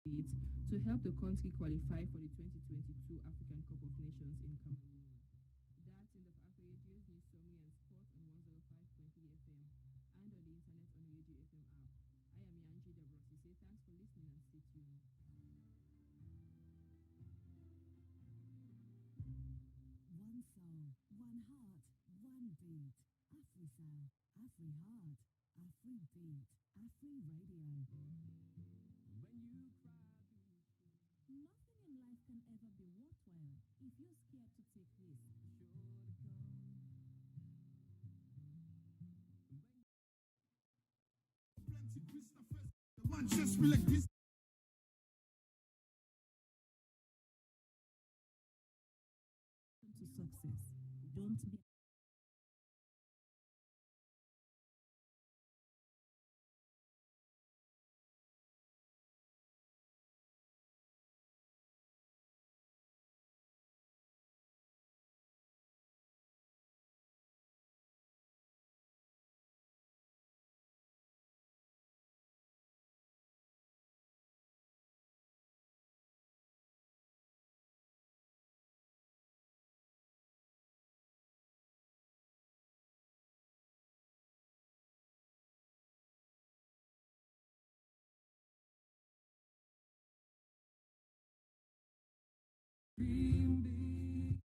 to help the country qualify for the 2022 African Cup of Nations in Cameroon. That's in the Afro Radio's News Summary and Sport on 105.3 FM and on the internet on Radio FM app. I am Yanji Dabrosi. Say thanks for listening and stay tuned. One soul, one heart, one beat. AfriSound, AfriHeart, AfriBeat, Afri Radio. Nothing in life can ever be worthwhile if you're scared to take risks. Just like this. To success. Don't be we want.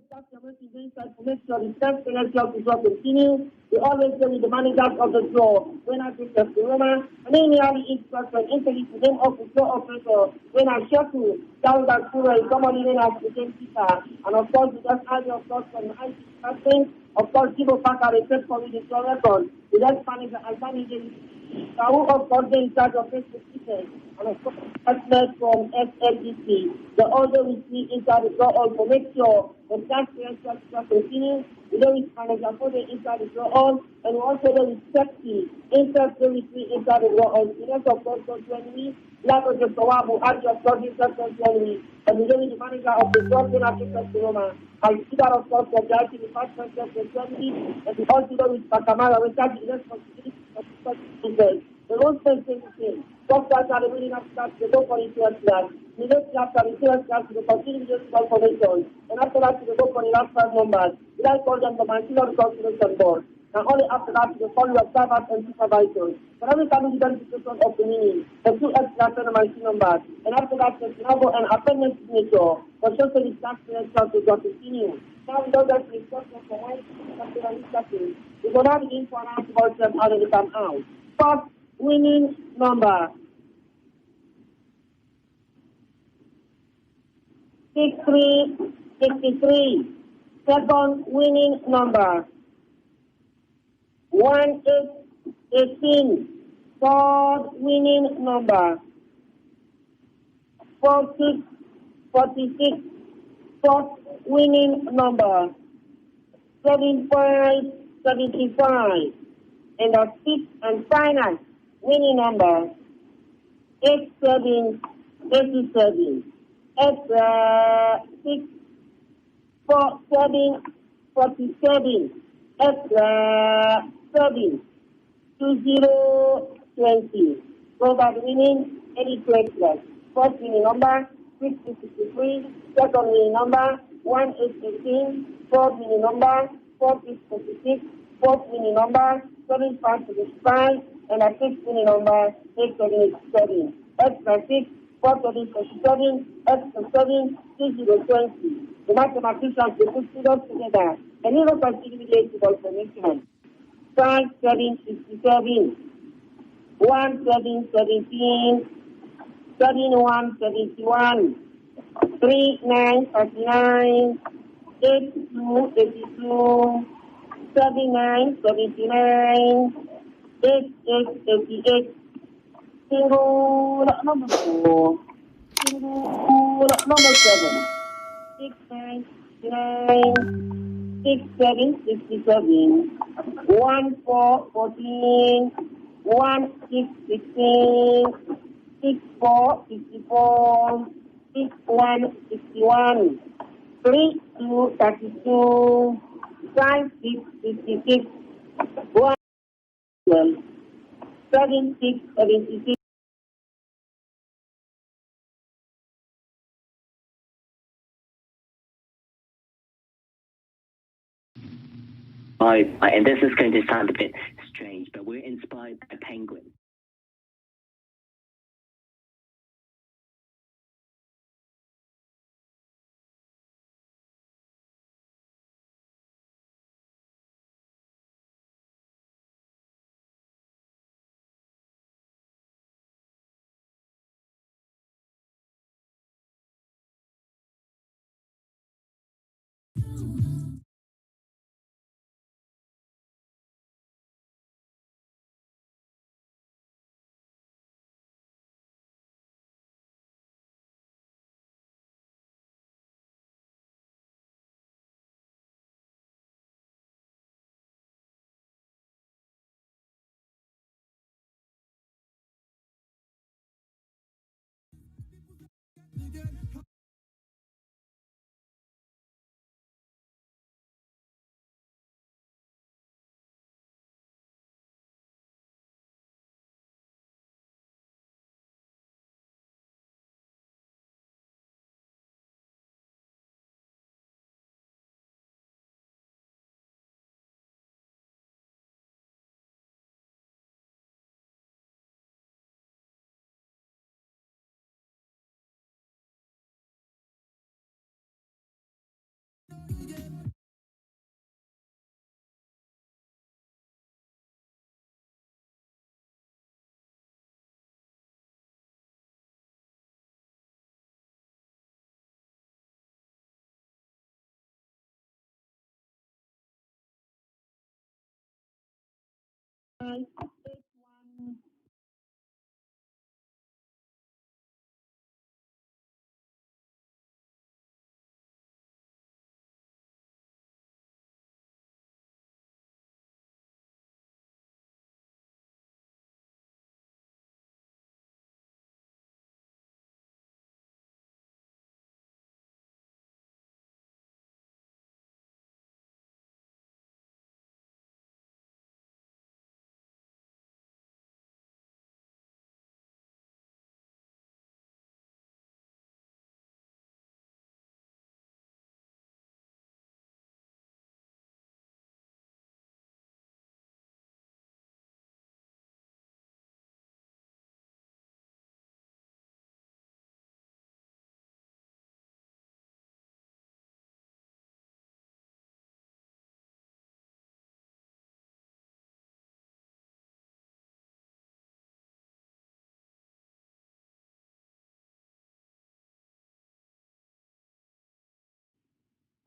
Staff committee inside to make sure the self-selection will continue. We always go with the managers of the floor. When I take the Roma, and then we have the instruction, introduce the name of the floor operator. When I shuttle down that floor, somebody then has to take speaker. And of course, we just add of course from the IT testing. Of course, people back at the test for the floor record. We just manage and manage it. Who of course they in charge of Facebook speakers. And of course, that's from SLDC. The order we see inside the floor also make sure the self-selection continue. We know it's manager for the inside the floor on, and we also know it's safety. Inside the inside the floor on. We know of course, when we like the Sawabu, and of course, and we know the manager of the floor, then after Roma. I see that of course, the guy in the first person, and we also know it's Pakamara, we start the responsibility. The road says the same. Doctors are really not start to go for insurance plan. We don't after the insurance plan to continue with information. And after that, to go for the last 5 numbers. We like call them the Manchester Consultation Board. And only after that, to call your servers and supervisors. But every time you get the situation of the meaning, the 2 extra machine numbers. And after that, the number and appendix signature. For social tax selection to continue. Now we don't get instructions for why we go now begin to announce about them how they come out. First winning number 6363. Second winning number 1818. Third winning number 4646. Fourth winning number 7575. And the fifth and final winning number 8787. It's 64747. It's 72020. So by the winning any trade plus. First winning number 6063. Second winning number 1818. Third winning number 4646. Fourth winning number 7575. And a fifth winning number 8787. Extra 6 447, extra 7 2020. The mathematicians they put figures together. And even consider information. 5 7 67. 1 7 17. 7 1 71. 3 9 39. 8 2 82. 7 9 79. 8 8 88. Single number 4. Single number 7. 6 9 9. 6 7 67. 1 4 14. 1 6 16. 6 4 54. 6 1 61. 3 2 32. 5 6 56. 1 12. 7 6 76. And this is going to sound a bit strange, but we're inspired by penguins.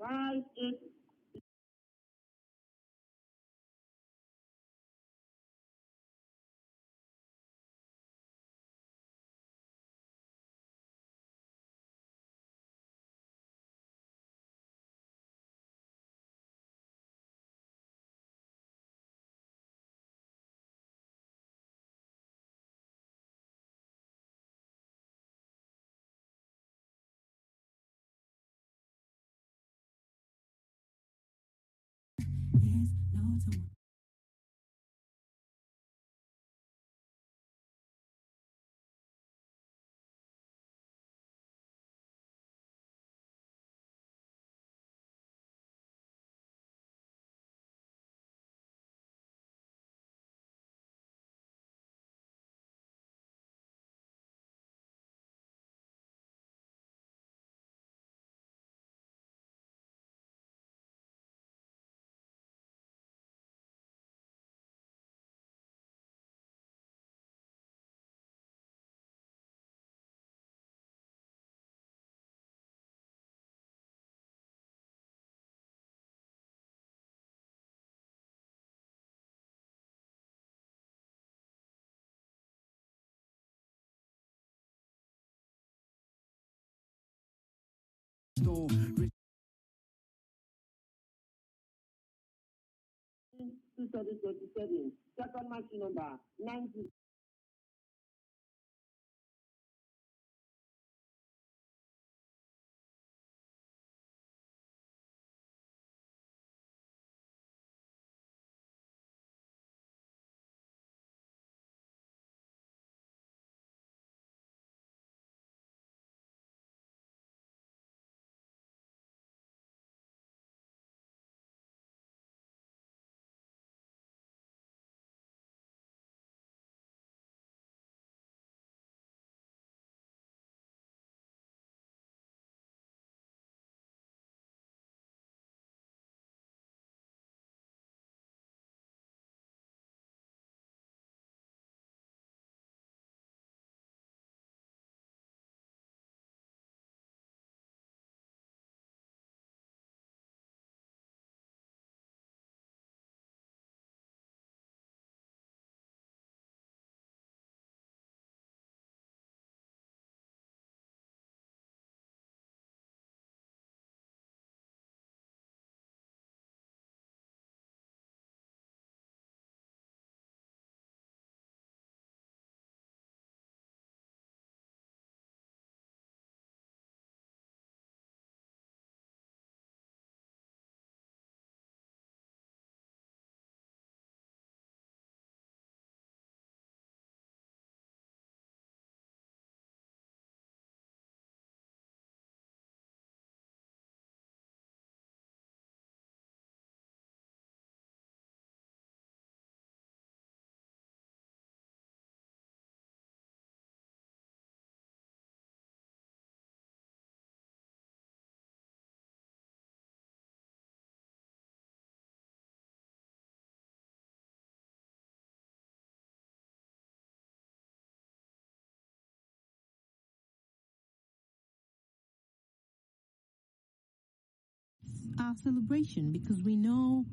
58. There's no tomorrow. Store. 27, second machine number 90. Our celebration, because we know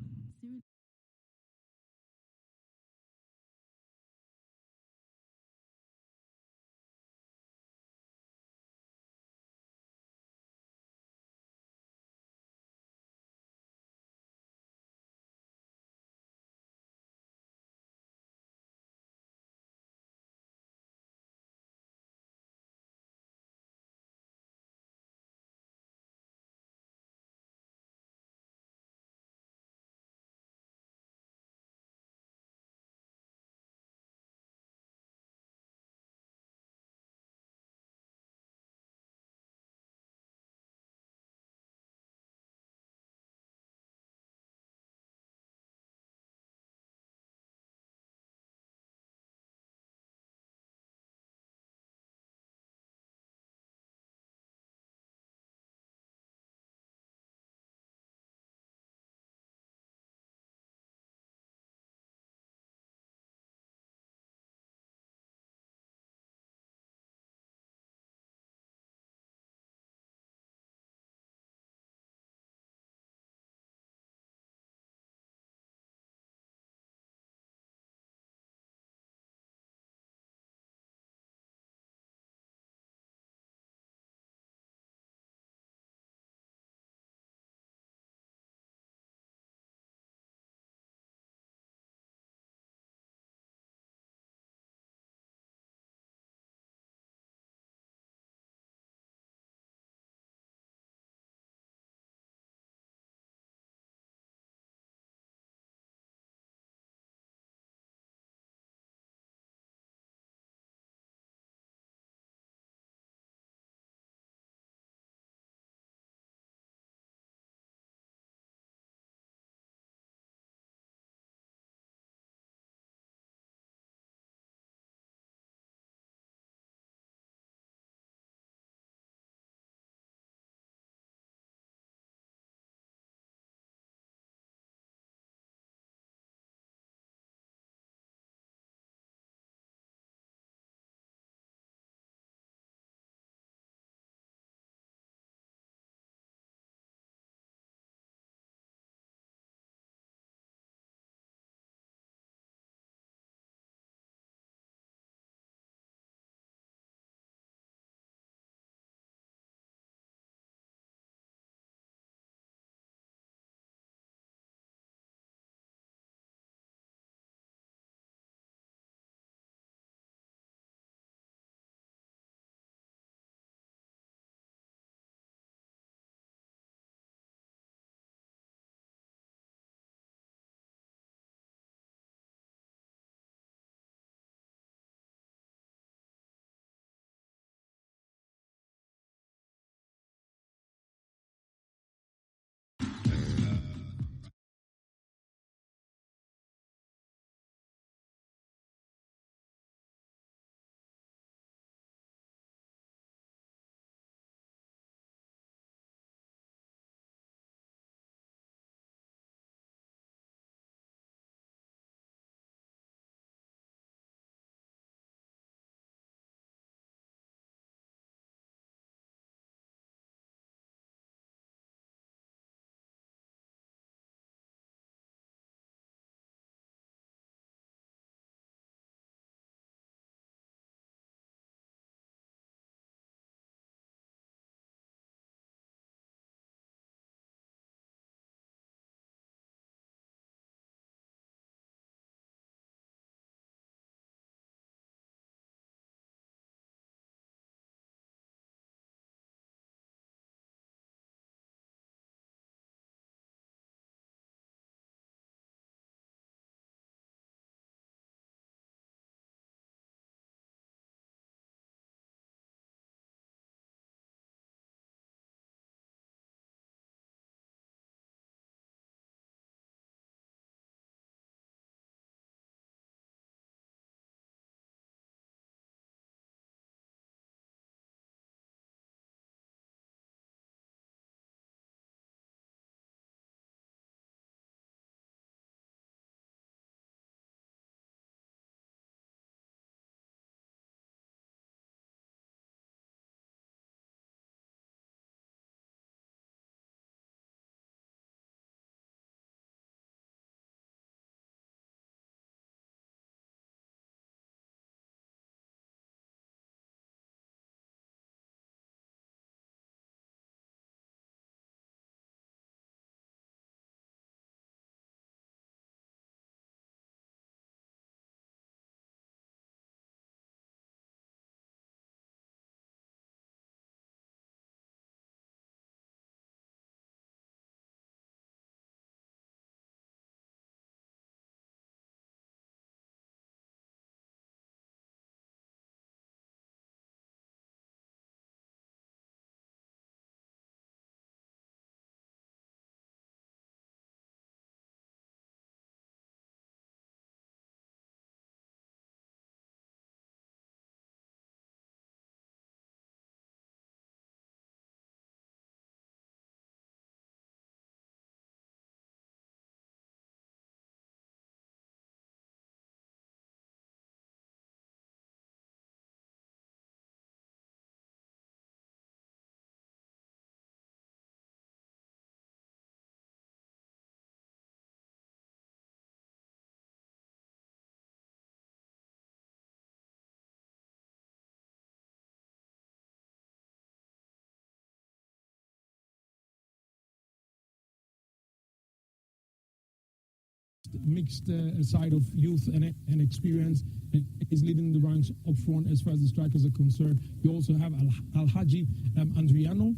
side of youth and experience. And he's leading the ranks up front as far as the strikers are concerned. You also have Alhaji Andriano.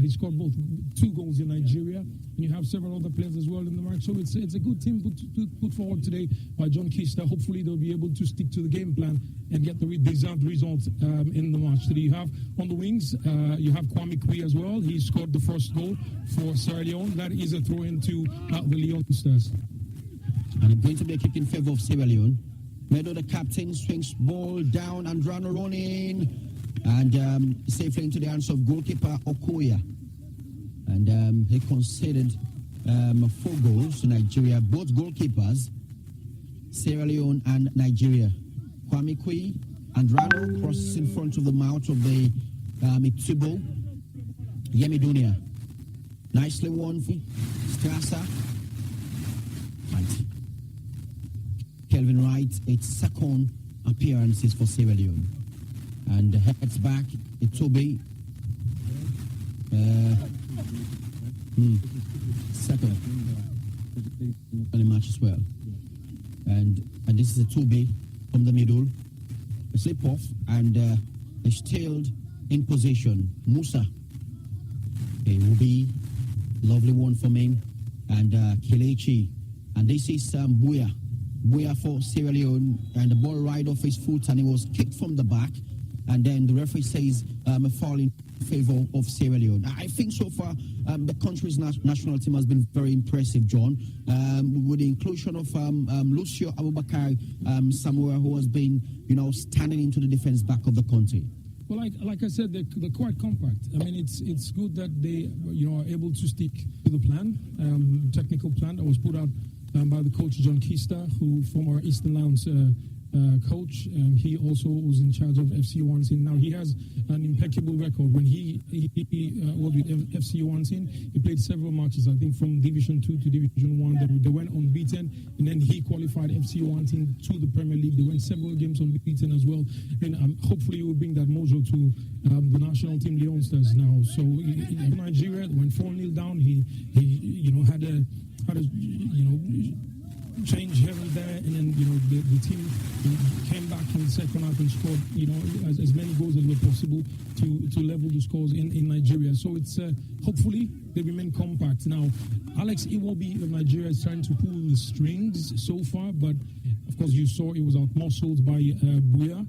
He scored both 2 goals in Nigeria, and you have several other players as well in the ranks. So it's a good team put forward today by John Kista. Hopefully they'll be able to stick to the game plan and get the deserved results in the match today. You have on the wings, you have Kwame Kui as well. He scored the first goal for Sierra Leone. That is a throw into the Leone Stars. And it's going to be a kick in favor of Sierra Leone. Meadow, the captain, swings ball down, and Andrano running, and safely into the hands of goalkeeper Okoya. And he conceded 4 goals to Nigeria, both goalkeepers, Sierra Leone and Nigeria. Kwame Kui, Andrano crosses in front of the mouth of the Mitsubo. Yemi Dunia. Nicely won for Strasser. Right. Kelvin Wright, its second appearances for Sierra Leone. And heads back, Itobe. Second on the match as well. And this is Itobe from the middle. A slip off and still in position. Musa. It will be lovely one from him. And Kelechi. And this is Buya. Buya for Sierra Leone, and the ball right off his foot, and it was kicked from the back. And then the referee says a foul in favor of Sierra Leone. I think so far the country's national team has been very impressive, John, with the inclusion of Lucio Abubakar Samoa, who has been, standing into the defense back of the country. Well, like I said, they're quite compact. I mean, it's good that they are able to stick to the plan, technical plan that was put out by the coach John Kista, who former Eastern Lions coach. He also was in charge of FC Wansin. Now he has an impeccable record. When he was with FC Wansin, he played several matches. I think from Division 2 to Division 1, they went unbeaten, and then he qualified FC Wansin to the Premier League. They went several games unbeaten as well, and hopefully he will bring that mojo to the national team Leone Stars now. So Nigeria went 4-0 down. He had a change here and there, and then the team came back in the second half and scored as many goals as were possible to level the scores in Nigeria. So it's hopefully they remain compact. Now Alex Iwobi of Nigeria is trying to pull the strings so far, but of course you saw it was outmuscled by Buya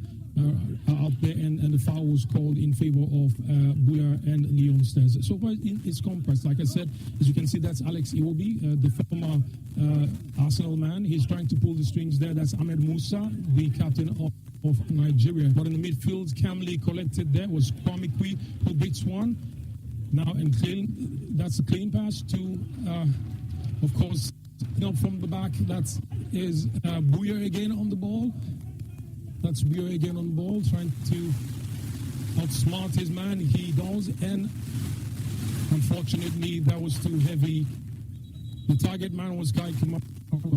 out there, and the foul was called in favor of Buya and Leone Stars. So far it's compact. Like I said, as you can see, that's Alex Iwobi, the former Arsenal man. He's trying to pull the strings there. That's Ahmed Musa, the captain of Nigeria. But in the midfield, calmly collected there was Kwame Kui, who beats one. Now and clean. That's a clean pass to, of course, from the back. That is Buya again on the ball. That's Buya again on the ball, trying to outsmart his man. He does, and unfortunately, that was too heavy. The target man was Kai Kimapa.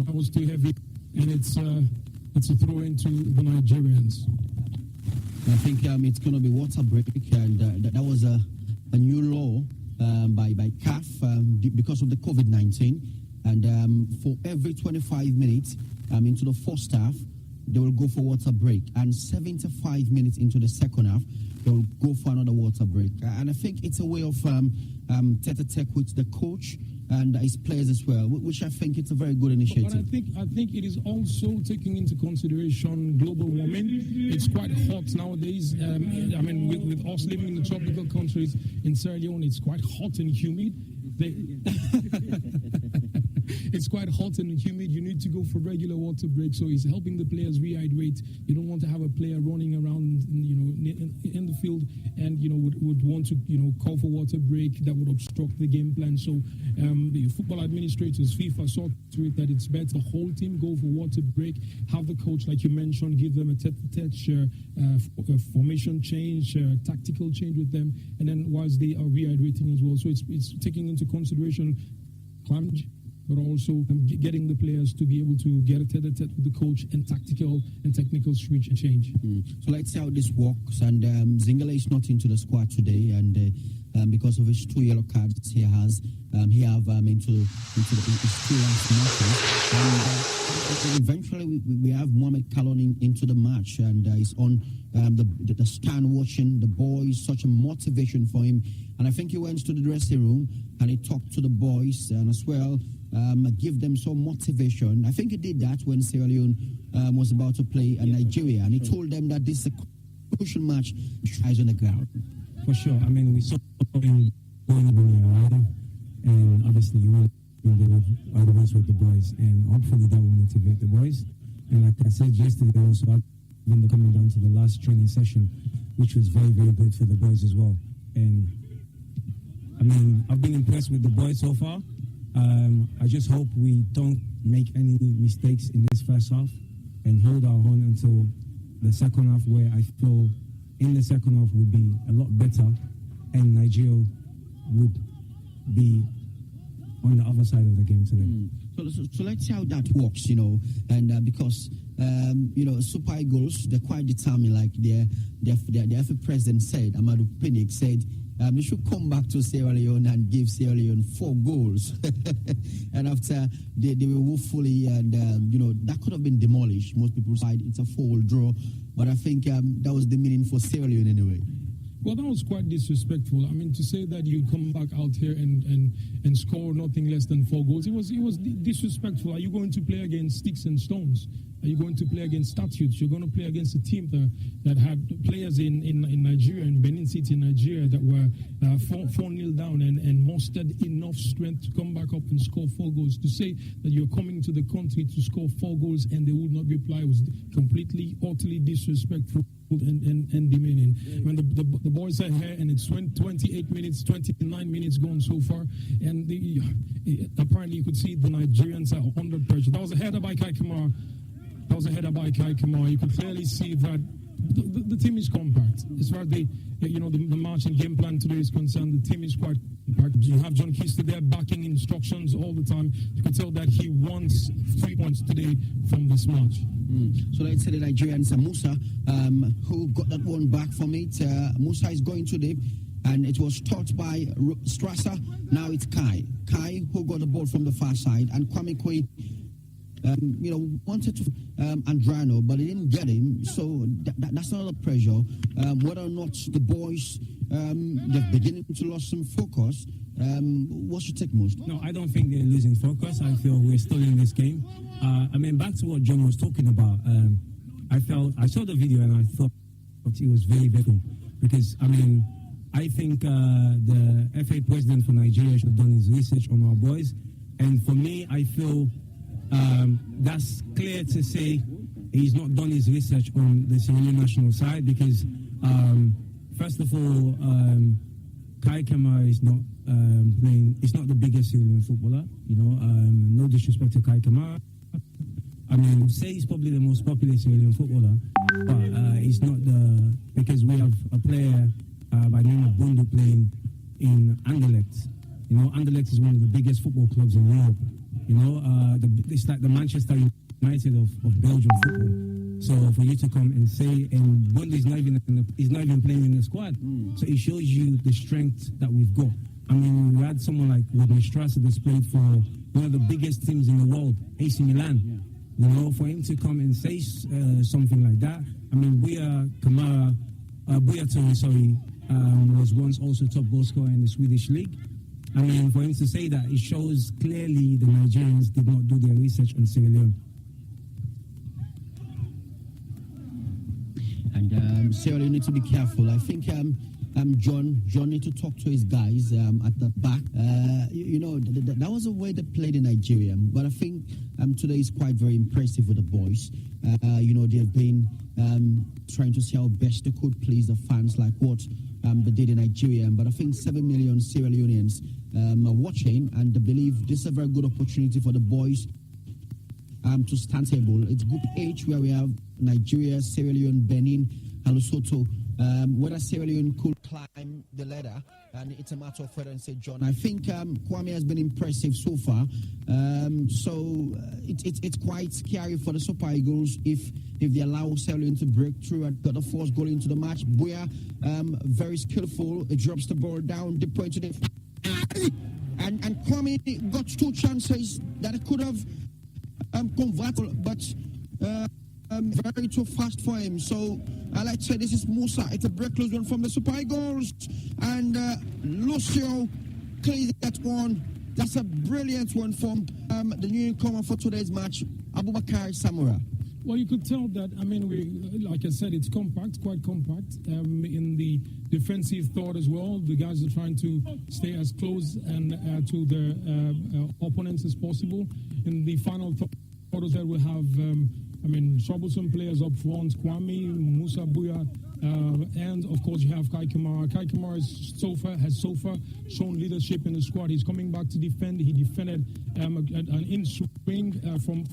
That was too heavy, and it's a throw into the Nigerians. I think it's going to be water break, and that was a new law by CAF because of the COVID-19, and for every 25 minutes into the first half, they will go for water break, and 75 minutes into the second half, they will go for another water break. And I think it's a way of tete-a-tete with the coach and his players as well, which I think it's a very good initiative. But I think it is also taking into consideration global warming. It's quite hot nowadays. I mean, with us living in the tropical countries in Sierra Leone, it's quite hot and humid. It's quite hot and humid. You need to go for regular water breaks, so it's helping the players rehydrate. You don't want to have a player running around, in the field, and would want to, call for water break. That would obstruct the game plan. So the football administrators, FIFA, saw to it that it's better the whole team go for water break. Have the coach, like you mentioned, give them a tete-a-tete formation change, tactical change with them, and then whilst they are rehydrating as well. So it's taking into consideration climate but also getting the players to be able to get a tete-a-tete with the coach and tactical and technical switch and change. So let's see how this works. And Zingale is not into the squad today, and because of his 2 yellow cards he has, he have into his 2 last matches. And eventually we have Mohamed Kalon into the match, and he's on the stand watching the boys. Such a motivation for him. And I think he went to the dressing room and he talked to the boys and as well give them some motivation. I think he did that when Sierra Leone was about to play Nigeria, and he told them that this is a crucial match. Eyes on the ground. For sure. I mean, we saw him going around, and obviously you want to be the ones with the boys, and hopefully that will motivate the boys. And like I said yesterday, also I've been coming down to the last training session, which was very, very good for the boys as well. And I mean, I've been impressed with the boys so far. I just hope we don't make any mistakes in this first half and hold our own until the second half, where I feel in the second half will be a lot better and Nigeria would be on the other side of the game today. So let's see how that works, and because, Super Eagles, they're quite determined, like the FA president said, Amadou Pinnick said, they should come back to Sierra Leone and give Sierra Leone 4 goals. And after they were woefully, and that could have been demolished. Most people said it's a 4-all draw, but I think that was the meaning for Sierra Leone anyway. Well, that was quite disrespectful. I mean, to say that you come back out here and score nothing less than 4 goals, it was disrespectful. Are you going to play against sticks and stones? Are you going to play against statutes? You're going to play against a team that had players in Nigeria, in Benin City, in Nigeria, that were 4-0 down and mustered enough strength to come back up and score 4 goals. To say that you're coming to the country to score 4 goals and they would not reply was completely, utterly disrespectful and demeaning. When the boys are here and it's 28 minutes, 29 minutes gone so far, and apparently you could see the Nigerians are under pressure. That was a header by Kai Kamara. You could clearly see that the team is compact. As far as the match and game plan today is concerned, the team is quite compact. You have John Kista there backing instructions all the time. You can tell that he wants 3 points today from this match. So let's say the Nigerians, Musa, who got that one back from it. Musa is going today, and it was taught by Strasser. Now it's Kai. Kai, who got the ball from the far side, and Kwame Kwe, wanted to Andrano, but he didn't get him. So that's another pressure. Whether or not the boys they're beginning to lose some focus. What's your take, most? No, I don't think they're losing focus. I feel we're still in this game. Back to what John was talking about. I saw the video and I thought it was very, very cool. Because, I think the FA president for Nigeria should have done his research on our boys. And for me, I feel that's clear to say he's not done his research on the Sierra Leone national side because, first of all, Kai Kamara is not playing. He's not the biggest Sierra Leone footballer. No disrespect to Kai Kamara. Say he's probably the most popular Sierra Leone footballer, but he's not because we have a player by the name of Bundu playing in Anderlecht. Anderlecht is one of the biggest football clubs in Europe. It's like the Manchester United of Belgium football. So for you to come and say, and Bundu is not even playing in the squad, so it shows you the strength that we've got. We had someone like Rodney Strasser that's played for one of the biggest teams in the world, AC Milan. For him to come and say something like that, Buya Toure, was once also top goal scorer in the Swedish league. For him to say that, it shows clearly the Nigerians did not do their research on Sierra Leone. And Sierra Leone need to be careful. I think John need to talk to his guys at the back. That was the way they played in Nigeria. But I think today is quite very impressive with the boys. They have been trying to see how best they could please the fans, like what they did in Nigeria. But I think 7 million Sierra Leoneans are watching, and they believe this is a very good opportunity for the boys to stand table. It's Group H, where we have Nigeria, Sierra Leone, Benin, and Lesotho whether Sierra Leone could climb the ladder, and it's a matter of whether and say John. I think Kwame has been impressive so far, it's quite scary for the Super Eagles if they allow Sierra Leone to break through and got the first goal into the match. Buya, very skillful, it drops the ball down, deep into the and Kwame got 2 chances that could have converted, but very too fast for him. So I like to say this is Musa. It's a break close one from the Super Eagles, and Lucio clears that one. That's a brilliant one from the newcomer for today's match, Abubakar Samura. Well, you could tell that, I mean, like I said, it's compact, quite compact. In the defensive thought as well, the guys are trying to stay as close and to their opponents as possible. In the final thought as well, we have, troublesome players up front, Kwame, Musa Buya, and of course you have Kai Kamara. Kai Kamara has so far shown leadership in the squad. He's coming back to defend. He defended an in-swing from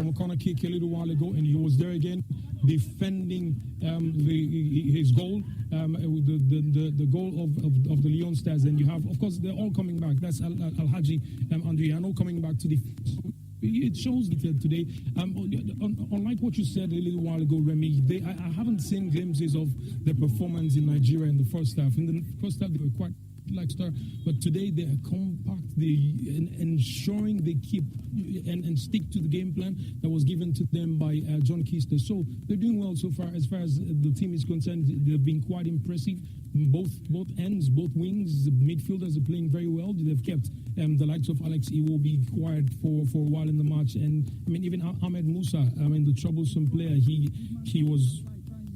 a corner kick a little while ago, and he was there again defending his goal, the goal of the Leon Stars. And you have, of course, they're all coming back. That's Alhaji Andriano coming back to the. It shows today. Unlike what you said a little while ago, Remy, I haven't seen glimpses of their performance in Nigeria in the first half. In the first half, they were quite lackluster, but today they are compact. Ensuring they keep and stick to the game plan that was given to them by John Keister. So they're doing well so far. As far as the team is concerned, they've been quite impressive. Both ends, both wings, the midfielders are playing very well. They've kept the likes of Alex Iwobi quiet for a while in the match. And I mean, even Ahmed Musa, the troublesome player, he was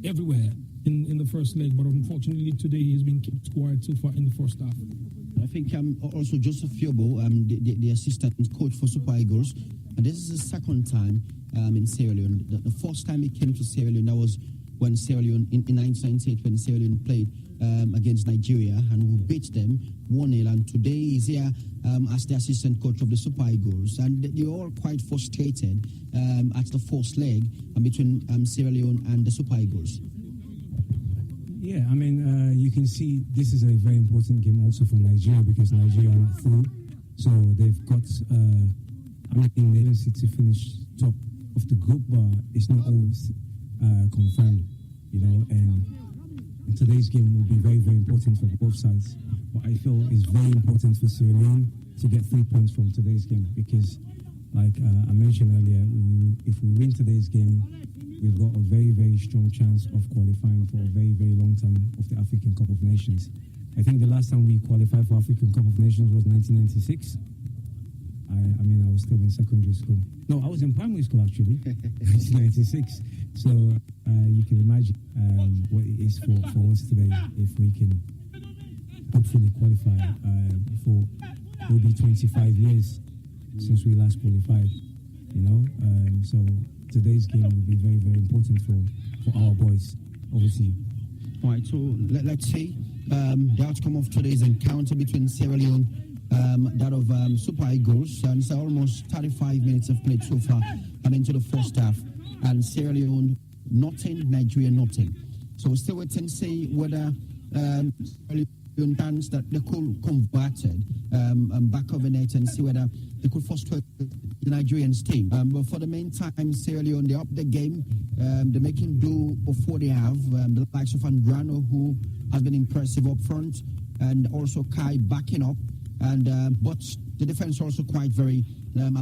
everywhere in the first leg. But unfortunately today he has been kept quiet so far in the first half. I think also Joseph Fiobo, the assistant coach for Super Eagles, and this is the second time in Sierra Leone. The first time he came to Sierra Leone, that was when Sierra Leone, in 1998, when Sierra Leone played against Nigeria, and we beat them 1-0. And today he's here as the assistant coach of the Super Eagles. And they're all quite frustrated at the first leg between Sierra Leone and the Super Eagles. Yeah, you can see this is a very important game also for Nigeria because Nigeria are not through. So they've got, they don't seek to finish top of the group, but it's not always confirmed, and today's game will be very, very important for both sides. But I feel it's very important for Sierra Leone to get 3 points from today's game because, like I mentioned earlier, if we win today's game, we've got a very, very strong chance of qualifying for a very, very long time of the African Cup of Nations. I think the last time we qualified for African Cup of Nations was 1996. I was still in secondary school. No, I was in primary school actually, 1996. So you can imagine what it is for us today if we can hopefully qualify for maybe 25 years since we last qualified, so today's game will be very, very important for our boys, obviously. All right, so let's see the outcome of today's encounter between Sierra Leone, that of Super Eagles, and it's almost 35 minutes of play so far into the first half, and Sierra Leone nothing, Nigeria nothing. So we're still waiting to see whether Sierra Leone dance that they could converted back of the net and see whether they could frustrate the Nigerian team. But for the meantime, Sierra Leone, they up the game. They're making do of what they have. The likes of Andrano, who has been impressive up front, and also Kai backing up. And but the defense also quite very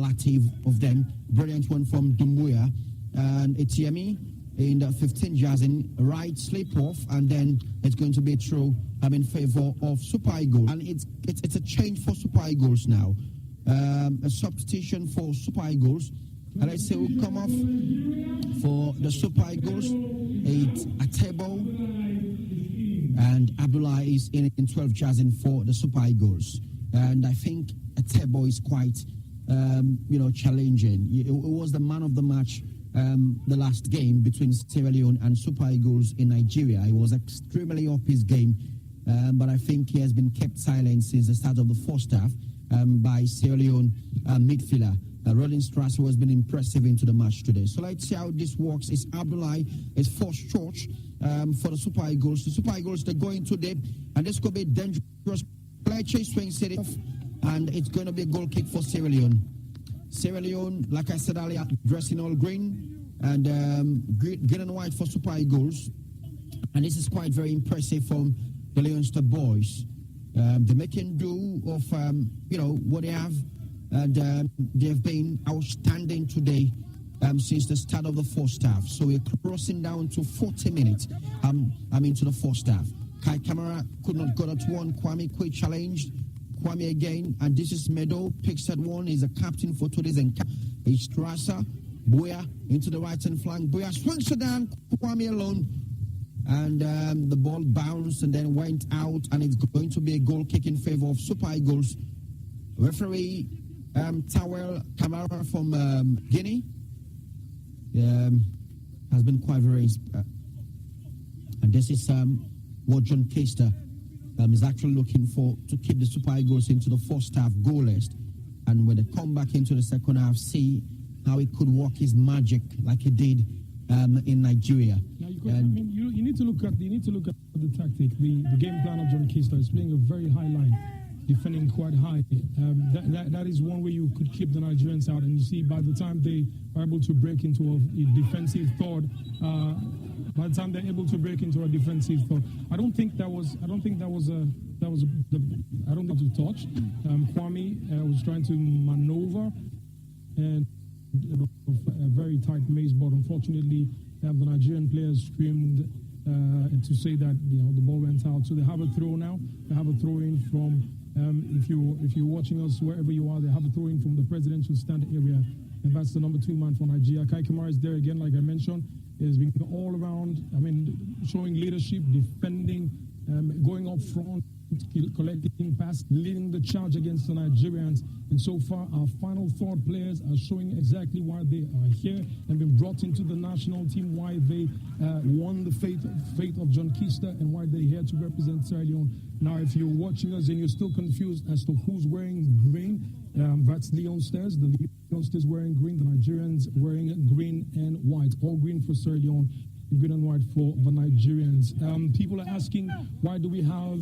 active of them. Brilliant one from Dumbuya. And it's Yemi in the 15 Jazin, right slip off, and then it's going to be a throw in favor of Super Eagles. And it's a change for Super Eagles now. A substitution for Super Eagles. And let's say we'll come off for the Super Eagles. It's Atebo and Abdullah is in 12 Jazin for the Super Eagles. And I think Atebo is quite, challenging. It was the man of the match the last game between Sierra Leone and Super Eagles in Nigeria. He was extremely up his game, but I think he has been kept silent since the start of the first half by Sierra Leone midfielder. Rollin Strass, who has been impressive into the match today. So let's see how this works. It's Abdullah, it's first Church, for the Super Eagles. The Super Eagles, they're going today, and this could be dangerous. Play chase swing set it off, and it's going to be a goal kick for Sierra Leone. Sierra Leone, like I said earlier, dressed in all green, and green and white for Super Eagles. And this is quite very impressive from the Leonster boys. They're making do of, what they have, and they've been outstanding today since the start of the first half. So we're crossing down to 40 minutes. Into the first half. Kai Kamara could not go at one. Kwame quick challenged. Kwame again, and this is Meadow, picks at one. He's a captain for today's encounter. It's Strasser, Boya into the right hand flank. Boya swings it down, Kwame alone. And the ball bounced and then went out, and it's going to be a goal kick in favor of Super Eagles. Referee Tawel Kamara from Guinea has been quite very... and this is what John Kester is actually looking for, to keep the Super Eagles into the first half goalless. And when they come back into the second half, see how he could work his magic like he did in Nigeria. Now you need to look at the tactic. The game plan of John Kester is playing a very high line, defending quite high. That is one way you could keep the Nigerians out. And you see, by the time they are able to break into a defensive third, I don't think that was a touch. Kwame was trying to maneuver and a very tight maze, but unfortunately, the Nigerian players screamed to say that the ball went out. So they have a throw now. They have a throw in from if you're watching us wherever you are, they have a throw in from the presidential stand area, and that's the number 2 man for Nigeria. Kai Kamara is there again, like I mentioned. He's been all around. Showing leadership, defending, going up front, collecting pass, leading the charge against the Nigerians. And so far, our final third players are showing exactly why they are here and been brought into the national team, why they won the faith of John Kester, and why they're here to represent Sierra Leone. Now, if you're watching us and you're still confused as to who's wearing green, that's Leonsters. The Leonsters wearing green, the Nigerians wearing green and white. All green for Sierra Leone, green and white for the Nigerians. People are asking, why do we have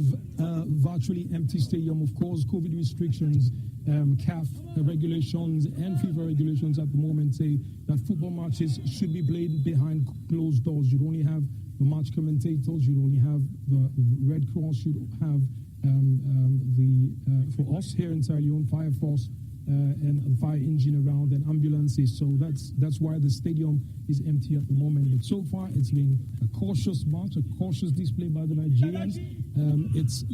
virtually empty stadium? Of course, COVID restrictions, CAF regulations and FIFA regulations at the moment say that football matches should be played behind closed doors. You'd only have the match commentators, you'd only have the Red Cross, you'd have for us here in Sierra Leone, Fire Force and fire engine around and ambulances. So that's why the stadium is empty at the moment. But so far, it's been a cautious march, a cautious display by the Nigerians. It's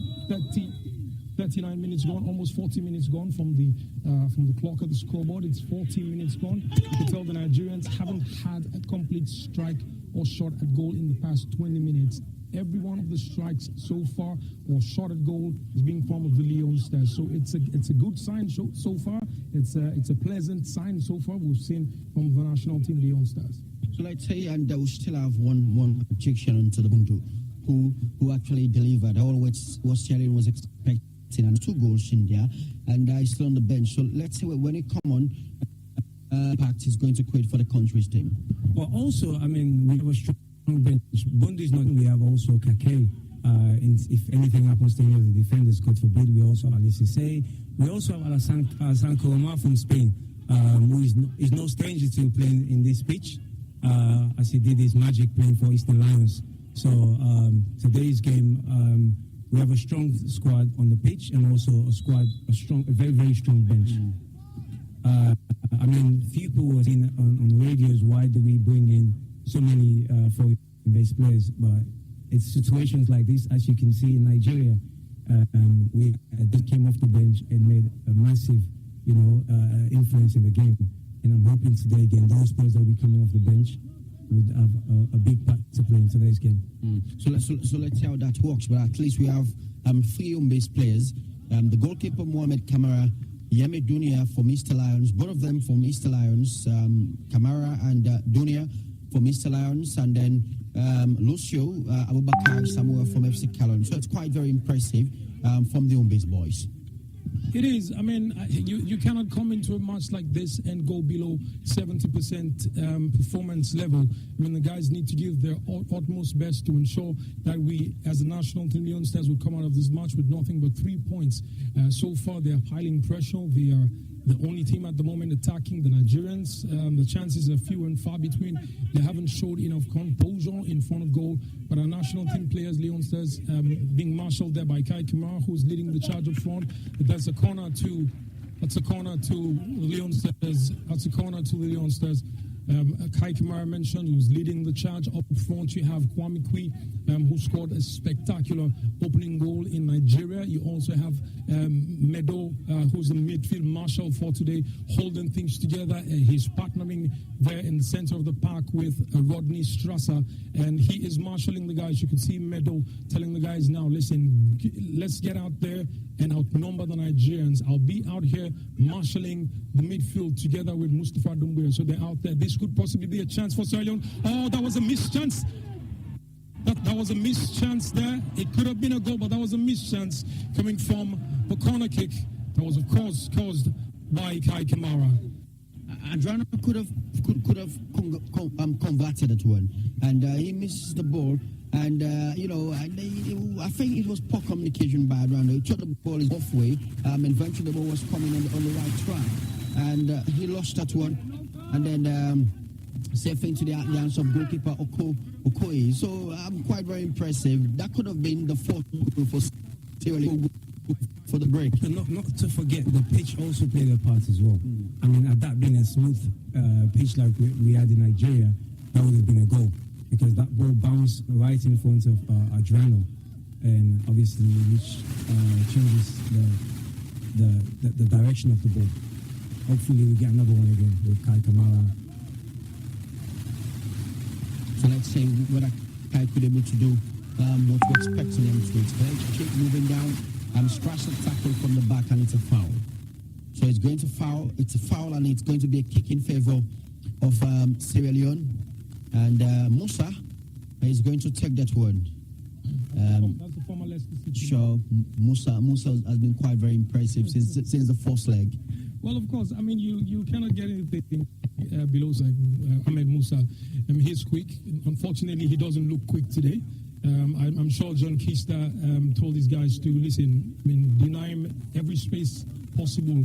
39 minutes gone, almost 40 minutes gone from the clock at the scoreboard. It's 14 minutes gone. You can tell the Nigerians haven't had a complete strike or shot at goal in the past 20 minutes. Every one of the strikes so far or shot at goal is being formed of the Leonsters. So it's a good sign so far. It's a pleasant sign so far we've seen from the national team Leonsters. So let's say, and we still have one objection onto the Bundu, who actually delivered all what Sierra Leone was expecting, and 2 goals in there, and he's still on the bench. So let's see when it come on, impact is going to create for the country's team. Well, also, we have a strong bench. Bundu is not. We have also Kake. If anything happens to any of the defenders, God forbid, we also have Alice Say. We also have Alassane Koroma from Spain, who is no stranger to playing in this pitch, as he did his magic playing for Eastern Lions. So today's game, we have a strong squad on the pitch and also a very, very strong bench. Few people were saying on the radios, why do we bring in so many foreign base players? But it's situations like this, as you can see in Nigeria. We came off the bench and made a massive, influence in the game. And I'm hoping today again, those players that will be coming off the bench would have a big part to play in today's game. So let's see how that works. But at least we have 3 home-based players. The goalkeeper, Mohamed Kamara, Yemi Dunia from Easter Lions, both of them from Easter Lions, Kamara and Dunia from Easter Lions, and then Lucio Abubakar Samuel from FC Calon. So it's quite very impressive from the home-based boys. It is. I mean, you cannot come into a match like this and go below 70% performance level. I mean, the guys need to give their utmost best to ensure that we, as a national team, Leon Stars, will come out of this match with nothing but 3 points. So far, they are piling pressure. They are the only team at the moment attacking the Nigerians. The chances are few and far between. They haven't showed enough composure in front of goal. But our national team players, Leon Stars, being marshaled there by Kai Kamara, who's leading the charge up front. But that's a corner to Leon Stars. That's a corner to the Leon Stars. Kai Kamara mentioned, who's leading the charge up front. You have Kwame Kwi, who scored a spectacular opening goal in Nigeria. You also have Meadow, who's the midfield marshal for today, holding things together. He's partnering there in the center of the park with Rodney Strasser, and he is marshalling the guys. You can see Meadow telling the guys now, listen, let's get out there and outnumber the Nigerians. I'll be out here marshalling the midfield together with Mustafa Doumbouya. So they're out there. This could possibly be a chance for Sierra Leone. Oh, that was a missed chance. That was a missed chance there. It could have been a goal, but that was a missed chance coming from the corner kick. That was, of course, caused by Kai Kamara. Adriano could have converted that one, and he misses the ball. And I think it was poor communication by Adriano. He took the ball halfway, and eventually the ball was coming on the right track, and he lost that one. And then same thing to the hands of goalkeeper Okoye. So quite very impressive. That could have been the fourth goal for Sierra Leone for the break. And not to forget, the pitch also played a part as well. I mean, had that been a smooth pitch like we had in Nigeria, that would have been a goal, because that ball bounced right in front of Adriano, and obviously which changes the direction of the ball. Hopefully we get another one again with Kai Kamara. So let's see what Kai could be able to do, what we're expecting him to do. Let's keep moving down. Strasser tackle from the back, and it's a foul. So it's going to foul. It's a foul, and it's going to be a kick in favor of Sierra Leone. And Musa is going to take that one. That's the former Leicester City. Sure, Musa has been quite very impressive since the first leg. Well, of course, I mean, you cannot get anything below Ahmed Musa. He's quick. Unfortunately, he doesn't look quick today. I'm sure John Keister told these guys to listen. I mean, deny him every space possible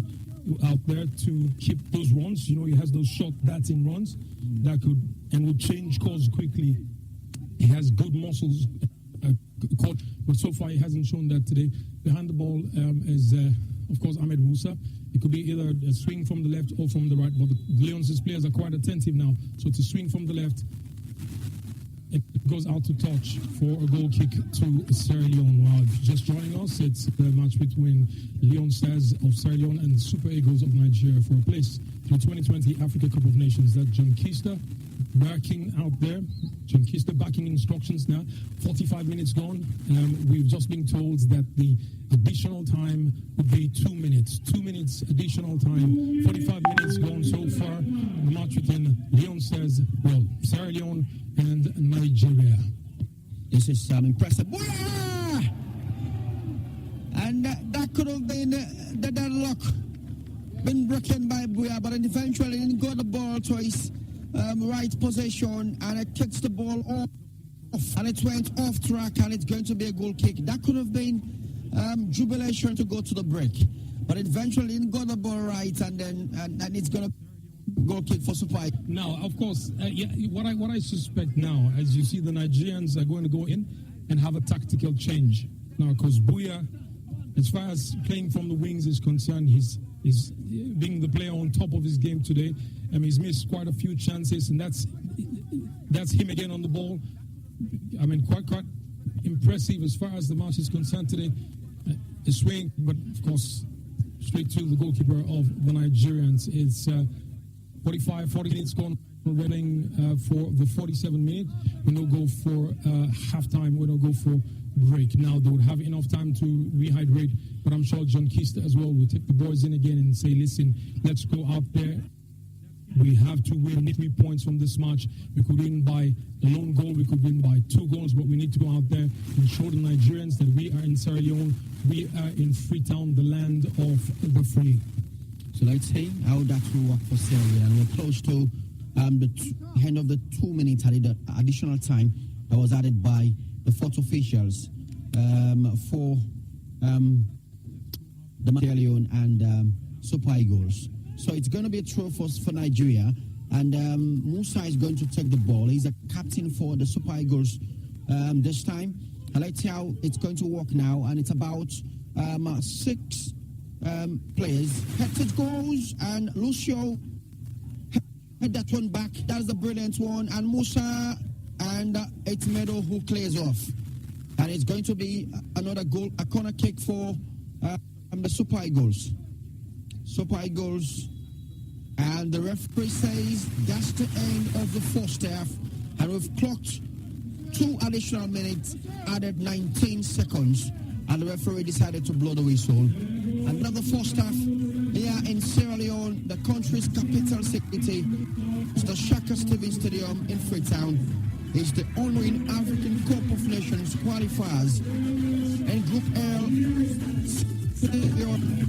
out there to keep those runs. You know, he has those short darting runs that could and would change course quickly. He has good muscles, but so far he hasn't shown that today. Behind the ball is, of course, Ahmed Musa. It could be either a swing from the left or from the right, but the Leon's players are quite attentive now. So it's a swing from the left. It goes out to touch for a goal kick to Sierra Leone. Wow, if you're just joining us, it's the match between Leon Stars of Sierra Leone and the Super Eagles of Nigeria for a place to the 2020 Africa Cup of Nations. That's John Keister backing out there. John Keister backing instructions now. 45 minutes gone. We've just been told that the additional time would be 2 minutes. 2 minutes additional time. 45 minutes gone so far. The match between Leon Stars, well, Sierra Leone and Nigeria. This is impressive. Booyah! And that could have been the deadlock. Been broken by Booyah, but eventually didn't got the ball twice. Right possession, and it kicks the ball off, and it went off track, and it's going to be a goal kick. That could have been jubilation to go to the break, but eventually didn't got the ball right, and then and it's going to goal kick for Super. Now, of course, what I suspect now, as you see, the Nigerians are going to go in and have a tactical change now, because Booyah, as far as playing from the wings is concerned, he's being the player on top of his game today. He's missed quite a few chances, and that's him again on the ball. I mean, quite impressive as far as the match is concerned today. A swing, but of course, straight to the goalkeeper of the Nigerians. It's 40 minutes gone. We're running for the 47 minute. We don't go for halftime. We don't go for break. Now they would have enough time to rehydrate, but I'm sure John Keister as well will take the boys in again and say, listen, let's go out there. We have to win 3 points from this match. We could win by a lone goal, we could win by 2 goals, but we need to go out there and show the Nigerians that we are in Sierra Leone, we are in Freetown, the land of the free. So let's see how that will work for Sierra Leone. We're close to the end of the 2 minutes additional time that was added by the fourth officials for the Sierra Leone and Super Eagles. So it's going to be a throw for Nigeria, and Musa is going to take the ball. He's a captain for the Super Eagles this time. And let's see how it's going to work now. And it's about 6 players. Headed goes, and Lucio had that one back. That's the brilliant one. And Musa, and it's Meadow who clears off. And it's going to be another goal, a corner kick for the Super Eagles. Super Eagles, and the referee says that's the end of the first half, and we've clocked 2 additional minutes, added 19 seconds, and the referee decided to blow the whistle. Another first half here in Sierra Leone, the country's capital city. It's the Shaka Stevens Stadium in Freetown. It's the only African Cup of Nations qualifiers in Group L. Sierra Leone.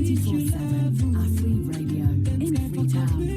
24/7 our free radio in Freetown.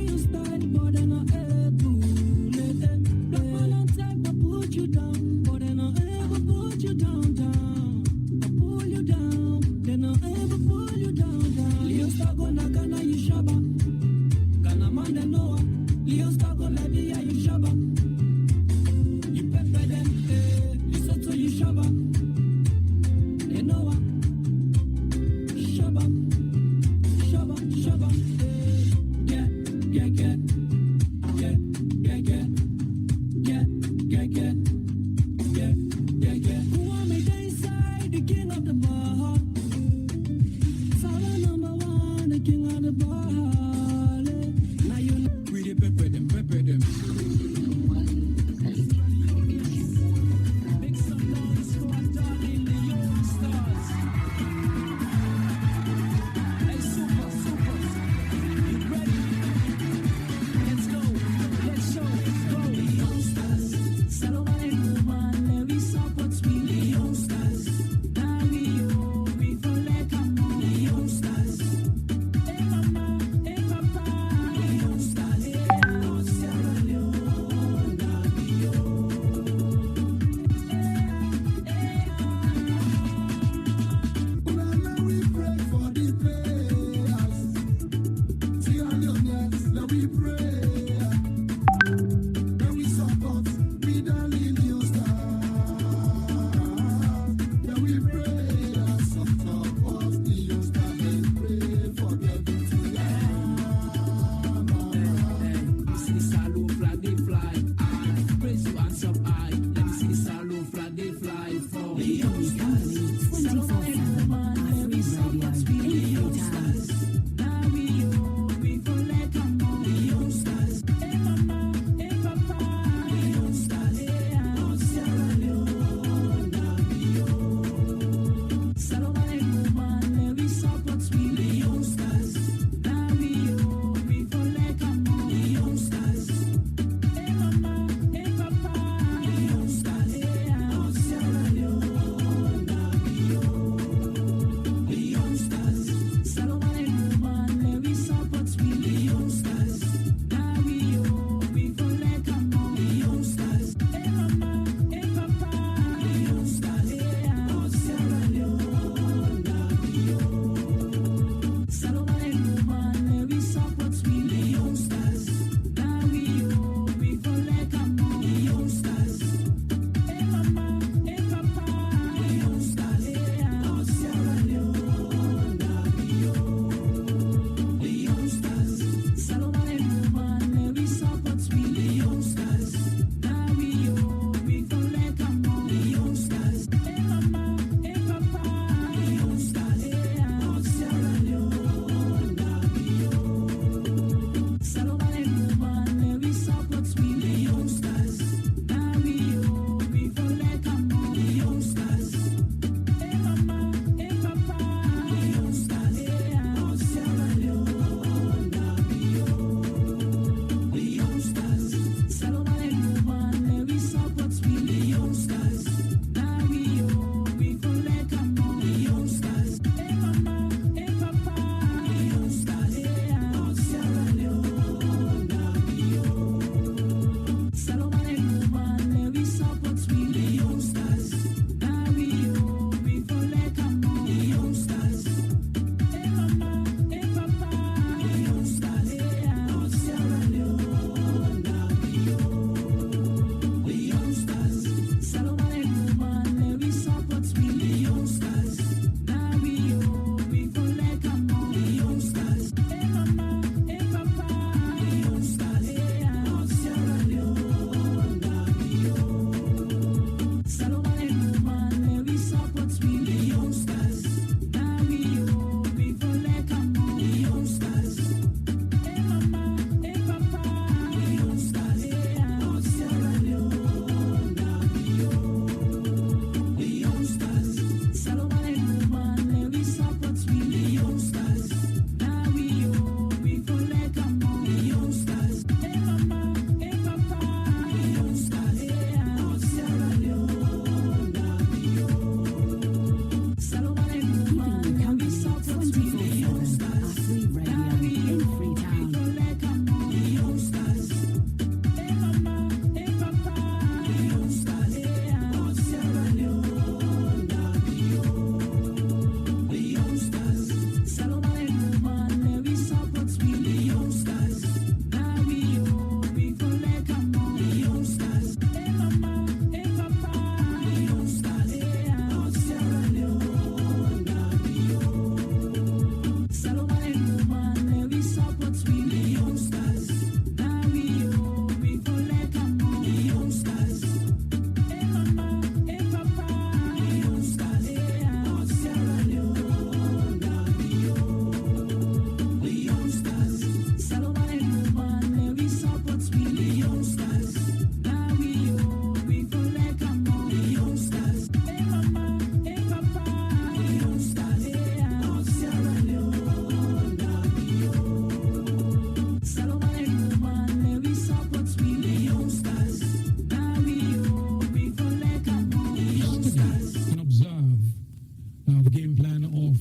chairman of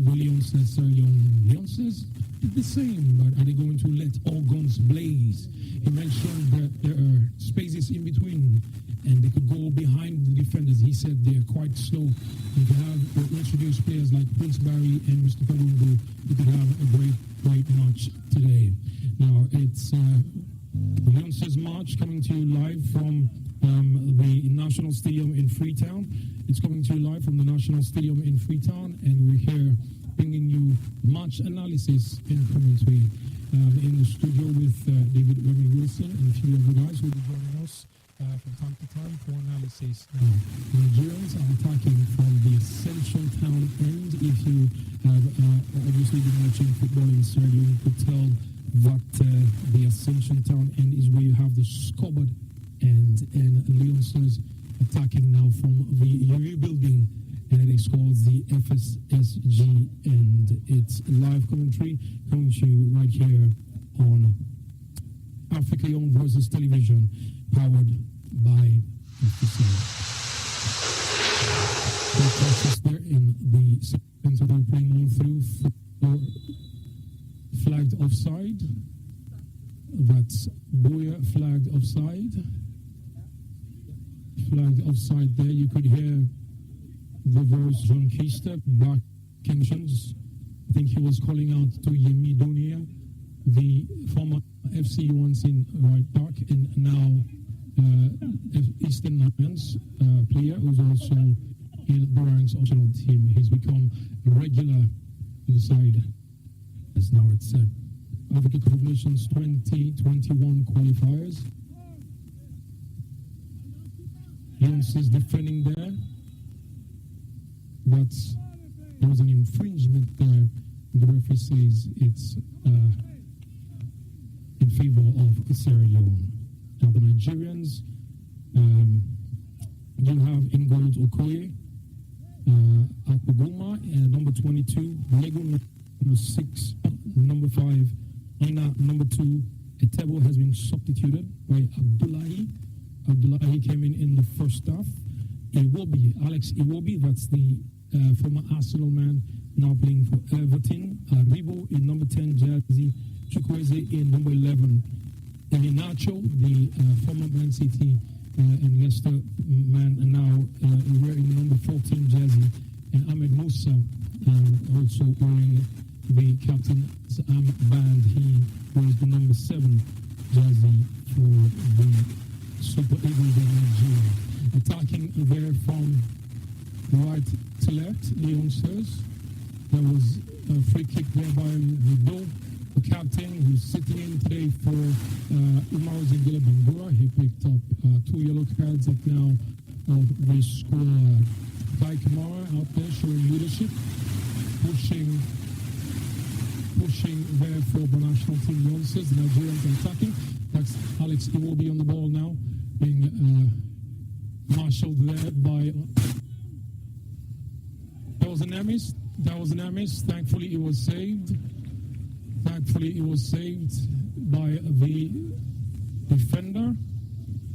the Leonses, Sierra Leone. Leonses did the same, but are they going to let all guns blaze? He mentioned that there are spaces in between and they could go behind the defenders. He said they're quite slow. You could have introduced players like Prince Barry and Mr. Kalungu. You could have a great match today. Now, it's the Leonses March coming to you live from the National Stadium in Freetown. It's coming to you live from the National Stadium in Freetown, and we're here bringing you match analysis and commentary in the studio with David Remy Wilson and a few other guys who will be joining us from time to time for analysis. Now, Nigerians are attacking from the Central Town end. If you have obviously been watching football in Sierra Leone, you could tell that the Ascension Town end is where you have the scoreboard end, and Leonses attacking now from the Yuri building, and it is called the FSSG, and it's live commentary coming to you right here on Africa Young Voices Television, powered by FTC. There in the center, they're playing one through for flagged offside. That's Boya flagged offside. Flagged offside there. You could hear the voice John Keister back Kingsons. I think he was calling out to Yemi Donia, the former FC once in right back and now Eastern Lions player who's also in the ranks of the team. He's become a regular on the side. As now it's Africa Cup of Nations 2021 qualifiers. Jones is defending there, but there was an infringement there. The referee says it's in favor of Sierra Leone. Now the Nigerians, you have in goals Okoye, Akpogoma, and number 22, Lego number 6, number 5, Ina number 2. Etebo has been substituted by Abdullahi. Abdullahi came in the first half. Alex Iwobi, that's the former Arsenal man, now playing for Everton. Ribo in number 10, Jazzy Chukwueze in number 11. Elinacho, the former Man City and Leicester man, and now wearing number 14 jersey. And Ahmed Musa also wearing the captain's band. He wears the number 7 jersey for the Super Eagles of Nigeria. Attacking there from right to left, Leonses. There was a free kick there by Rido, the captain, who's sitting in today for Umaru Zingile Bangura. He picked up 2 yellow cards up now of the squad. Kai Kamara out there showing leadership, pushing there for the national team. Leonses, the Nigerians attacking. That's Alex Iwobi on the ball now, being marshaled there by. That was an Amis. Thankfully, it was saved. By the defender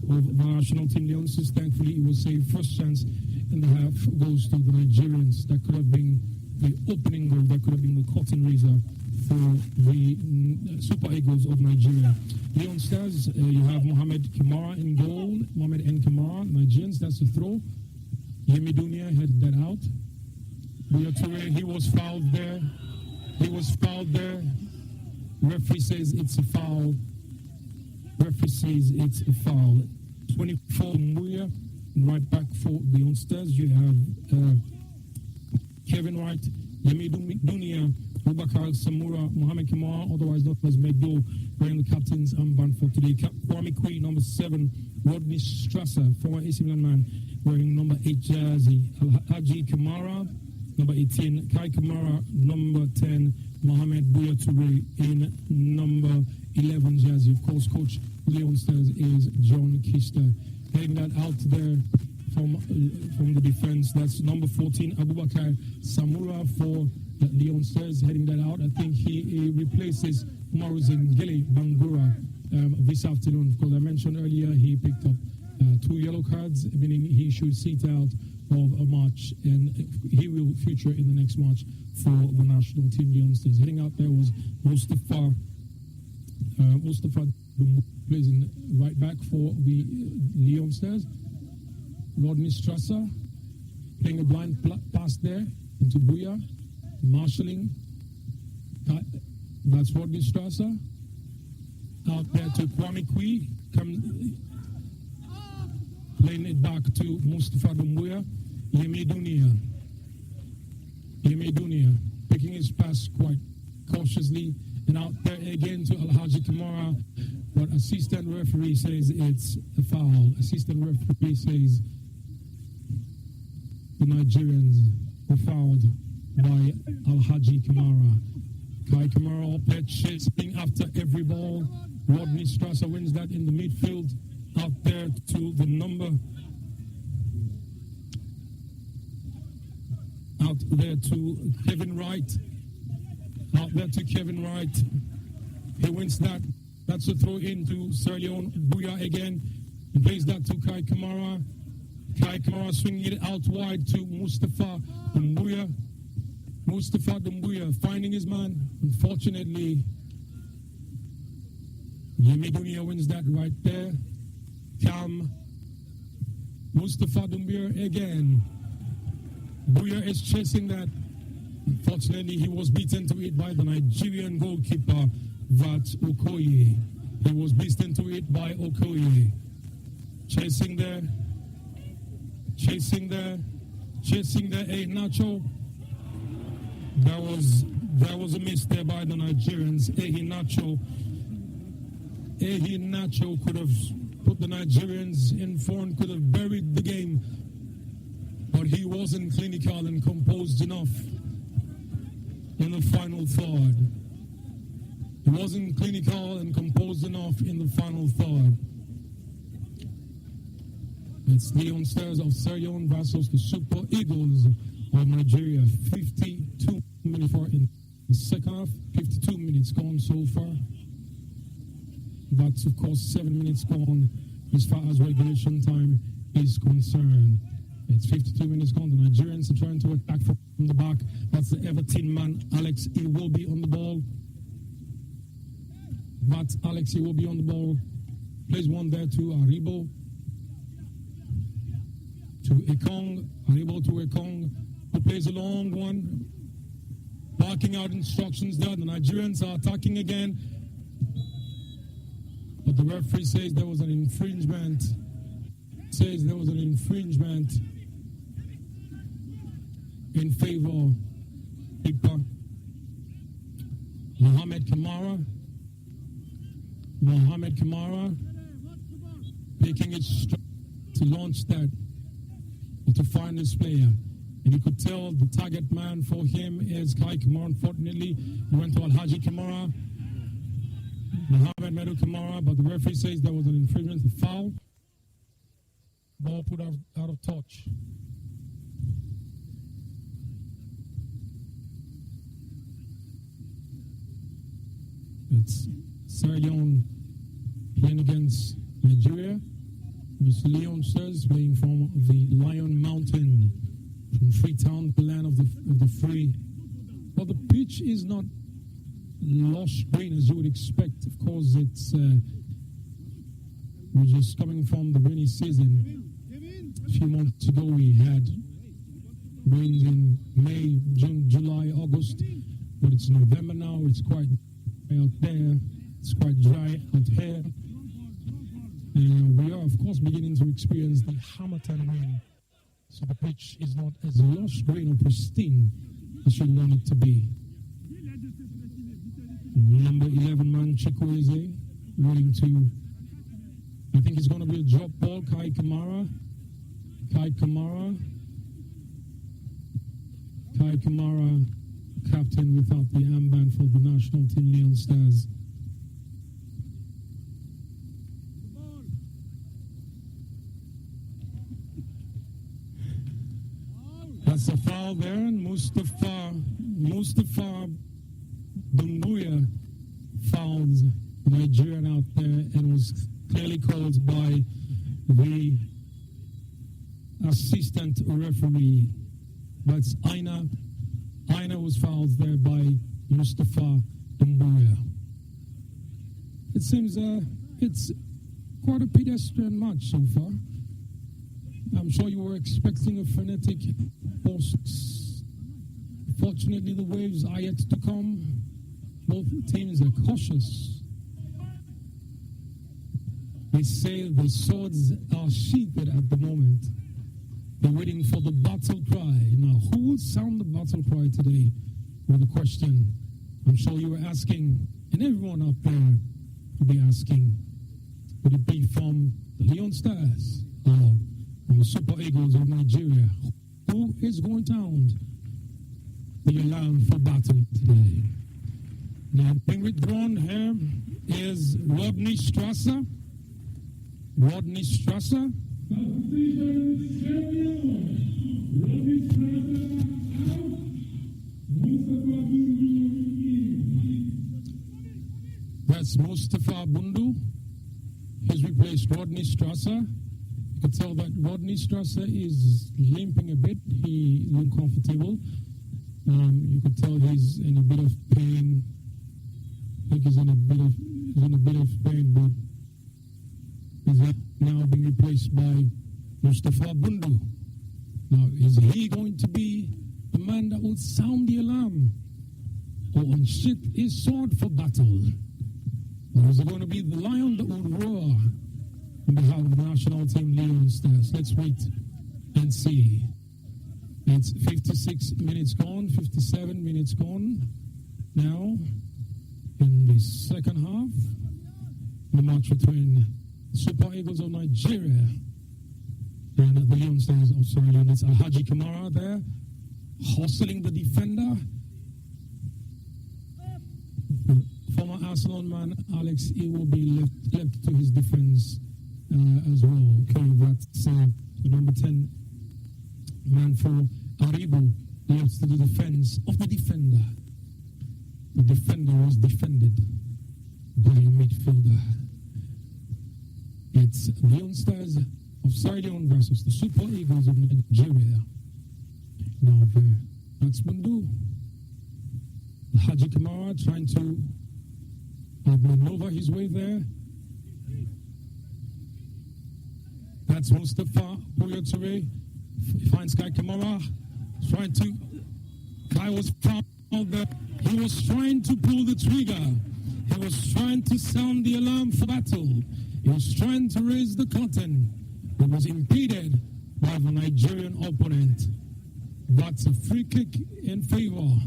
of the national team, Leonses. Thankfully, it was saved. First chance in the half goes to the Nigerians. That could have been the opening goal. That could have been the cotton razor for the Super Eagles of Nigeria. Leon Stars, you have Mohamed Kamara in goal. Mohamed N. Kamara, Nigerians. That's a throw. Yemi Dunia headed that out. He was fouled there. Referee says it's a foul. 24 Muya, right back for the Youngsters. You have Kevin Wright, Yemi Dunia, Rubakar Samura, Mohamed Kamara, otherwise known as Megdo, wearing the captain's armband for today. Kwame Kui, number 7, Rodney Strasser, former AC Milan man, wearing number 8 jersey. Haji Kamara, number 18, Kai Kamara, number 10, Mohamed Bouya Touré in number 11 jersey. Of course, coach Leonsters is John Keister. Heading that out there from the defense, that's number 14, Abubakar Samura for Leonsters. Heading that out, I think he replaces Umaru Zingile Bangura this afternoon. Because I mentioned earlier, he picked up 2 yellow cards, meaning he should sit out of a match, and he will feature in the next match for the national team. The youngsters heading out there was Mustafa. Mustafa plays in right back for the Leonsters. Rodney Strasser playing a blind pass there into Buya, marshalling. That's Rodney Strasser. Out there to Kwame Kui, playing it back to Mustafa Dumbuya. Yemi Dunia picking his pass quite cautiously, and out there again to Alhaji Kamara, but assistant referee says it's a foul. Assistant referee says the Nigerians were fouled by Alhaji Kamara. Kai Kamara up there chasing after every ball. Rodney Strasser wins that in the midfield. Out there to the number. Out there to Kevin Wright. Out there to Kevin Wright. He wins that. That's a throw in to Sierra Leone. Buya again. He plays that to Kai Kamara. Kai Kamara swinging it out wide to Mustafa Dumbuya. Mustafa Dumbuya finding his man. Unfortunately, Yemi Dunia wins that right there. Cam. Mustafa Dumbuya again. Buya is chasing that. Unfortunately, he was beaten to it by the Nigerian goalkeeper, Vat Okoye. He was beaten to it by Okoye. Chasing there. Hey, Nacho. That was a miss there by the Nigerians. Ehi Nacho could have put the Nigerians in front, could have buried the game, but he wasn't clinical and composed enough in the final third. He wasn't clinical and composed enough in the final third. It's the Leonsters of Sierra Leone versus the Super Eagles of Nigeria. 52 minutes for in the second half. 52 minutes gone so far. That's, of course, 7 minutes gone as far as regulation time is concerned. It's 52 minutes gone. The Nigerians are trying to attack from the back. That's the Everton man, Alex Iwobi, on the ball. That's Alex Iwobi on the ball. Plays one there to Aribo. To Ekong. Aribo to Ekong, who plays a long one. Barking out instructions there. The Nigerians are attacking again. But the referee says there was an infringement. In favor of Ipa. Mohamed Kamara making it to launch that, or to find this player. And you could tell the target man for him is Kai Kamara. Unfortunately, he went to Alhaji Kamara. Mohamed Medu Kamara, but the referee says there was an infringement, a foul. Ball put out of touch. It's Sierra Leone playing against Nigeria. It's Leonsters playing from the Lion Mountain, from Freetown, the land of the free. But the pitch is not lush green as you would expect. Of course, it's we're just coming from the rainy season. A few months ago, we had rains in May, June, July, August, but it's November now. It's quite dry out there. It's quite dry out here. And we are, of course, beginning to experience the Hamilton rain. So the pitch is not as lush green or pristine as you want it to be. Number 11 man, Chikwueze, willing to, I think it's going to be a drop ball. Kai Kamara, captain without the armband for the national team, Leonsters. That's a foul there, and Mustafa Dumbuya fouled the Nigerian out there and was clearly called by the assistant referee. That's Aina. Aina was fouled there by Mustafa Mbuya. It seems it's quite a pedestrian match so far. I'm sure you were expecting a frenetic posts. Fortunately, the waves are yet to come. Both teams are cautious. They say the swords are sheathed at the moment. They're waiting for the battle cry. Now, who will sound the battle cry today? With a question I'm sure you were asking, and everyone out there will be asking. Would it be from the Leon Stars or from the Super Eagles of Nigeria? Who is going to sound the alarm for battle today? Now, being withdrawn here is Rodney Strasser. Rodney Strasser. That's Mustafa Bundu. He's replaced Rodney Strasser. You can tell that Rodney Strasser is limping a bit. He is uncomfortable. You can tell he's in a bit of pain. I think he's in a bit of pain, but he's now being replaced by Mustafa Bundu. Now, is he going to be the man that would sound the alarm or unsheath his sword for battle? Or is it going to be the lion that would roar on behalf of the national team Leon Stars? Let's wait and see. It's 56 minutes gone, 57 minutes gone now in the second half. The match between Super Eagles of Nigeria and the Leon Stars of Sierra Leone. It's Alhaji Kamara there, hustling the defender. Former Arsenal man Alex, he will be left to his defense as well. Okay, that's the number 10 man for Aribo left to the defense of the defender. The defender was defended by a midfielder. It's Leon Stars of Sierra Leone versus the Super Eagles of Nigeria. Now there, that's Bundu. Haji Kamara trying to maneuver his way there. That's Mustafa Bouyatore. Finds Kai Kamara. Trying to. Kai was found there. He was trying to pull the trigger. He was trying to sound the alarm for battle. He was trying to raise the curtain. It was impeded by the Nigerian opponent. That's a free kick in favor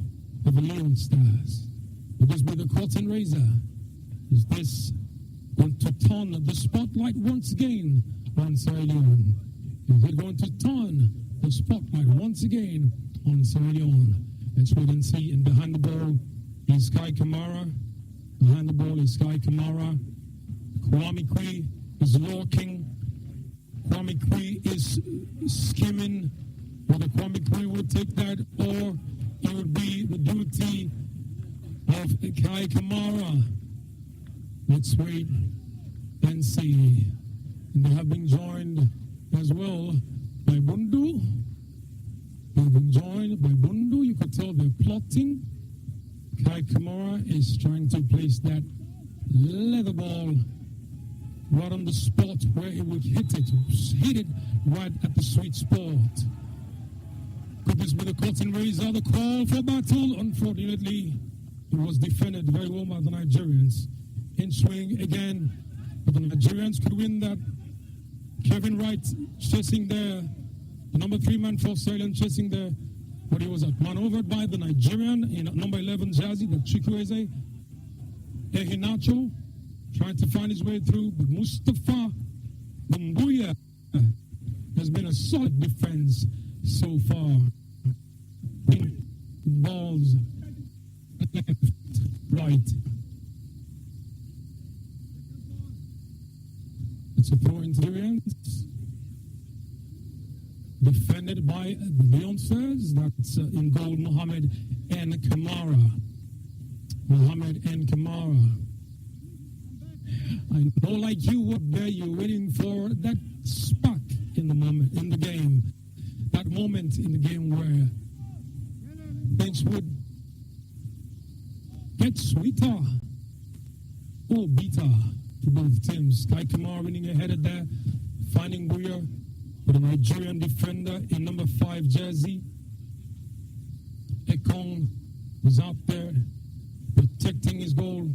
of the Leon Stars. Will this be the curtain raiser? Is this going to turn the spotlight once again on Sierra Leone? Is it going to turn the spotlight once again on Sierra Leone? Let's wait and see. And behind the ball is Kai Kamara. Behind the ball is Kai Kamara. Kwame Kwee is lurking. Kwame Kwee is skimming. Whether Kwame Kwee would take that or it would be the duty of Kai Kamara. Let's wait and see. And they have been joined as well by Bundu. They've been joined by Bundu. You could tell they're plotting. Kai Kamara is trying to place that leather ball right on the spot where it would hit it. Hit it right at the sweet spot. Could this be the curtain raiser? The call for battle? Unfortunately, it was defended very well by the Nigerians. In swing again, but the Nigerians could win that. Kevin Wright chasing there. The number 3 man for Sierra Leone chasing there. But he was maneuvered by the Nigerian in number 11 jersey, the Chukwueze Ehinacho, trying to find his way through. But Mustafa Mbuya has been a solid defense so far. Balls left, right. It's a throw into the ends. Defended by the Leon Stars. That's in goal, Mohammed and Kamara. Mohammed and Kamara. I know, like you up there, you're waiting for that spark in the moment in the game. That moment in the game where things would get sweeter or bitter for both teams. Kai Kamara winning a header there, finding Weir with a Nigerian defender in number 5 jersey. Ekong was out there protecting his goal.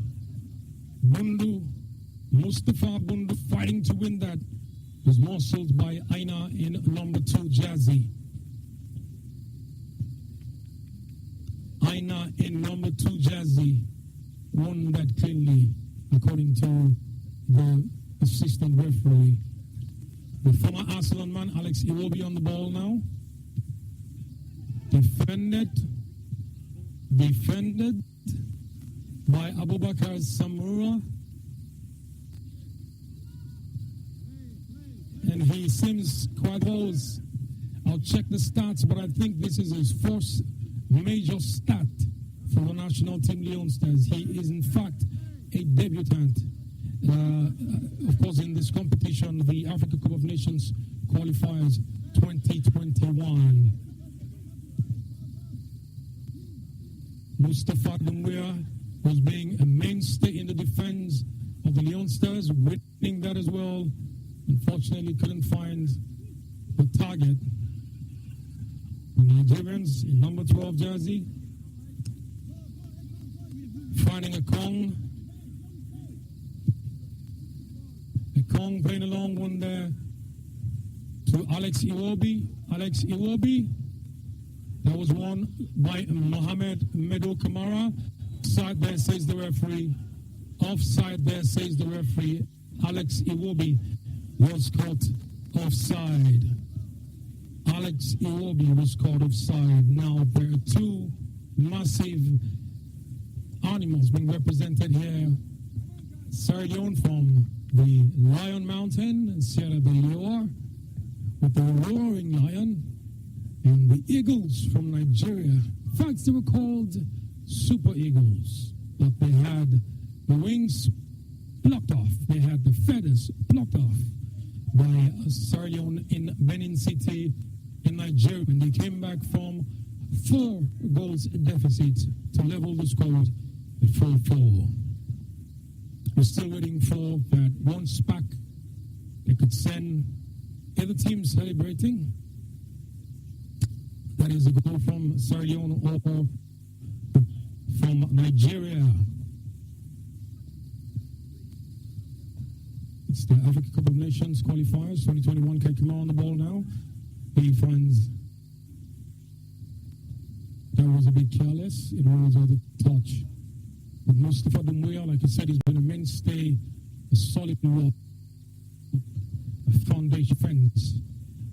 Mustafa Bundu fighting to win that. Was marshaled by Aina in number 2 jersey. Aina in number 2 jersey won that cleanly, according to the assistant referee. The former Arsenal man, Alex Iwobi, on the ball now. Defended by Abubakar Samura. And he seems quite close. I'll check the stats, but I think this is his first major stat for the national team Leone Stars. He is in fact a debutant. Of course, in this competition, the Africa Cup of Nations qualifiers 2021. Mustafa Dumbuya was being a mainstay in the defense of the Leone Stars, winning that as well. Unfortunately, couldn't find the target. The Nigerians in number 12 jersey, finding a Kong playing a long one there to Alex Iwobi. That was won by Mohamed Medo Kamara. Offside there, says the referee. Offside there, says the referee. Alex Iwobi was caught offside. Alex Iwobi was caught offside. Now there are two massive animals being represented here. Sierra Leone from the Lion Mountain, Sierra Leone, with the roaring lion, and the eagles from Nigeria. In fact, they were called super eagles, but they had the wings plucked off. They had the feathers plucked off by Sierra Leone in Benin City in Nigeria when they came back from 4 goals deficit to level the score at 4-4. We're still waiting for that one spark that could send other teams celebrating. That is a goal from Sierra Leone or from Nigeria. It's the Africa Cup of Nations qualifiers 2021. Kai Kamara on the ball now. He finds that was a bit careless. It was out of touch. But Mustafa Dumbuya, like I said, he's been a mainstay, a solid rock, a foundation defense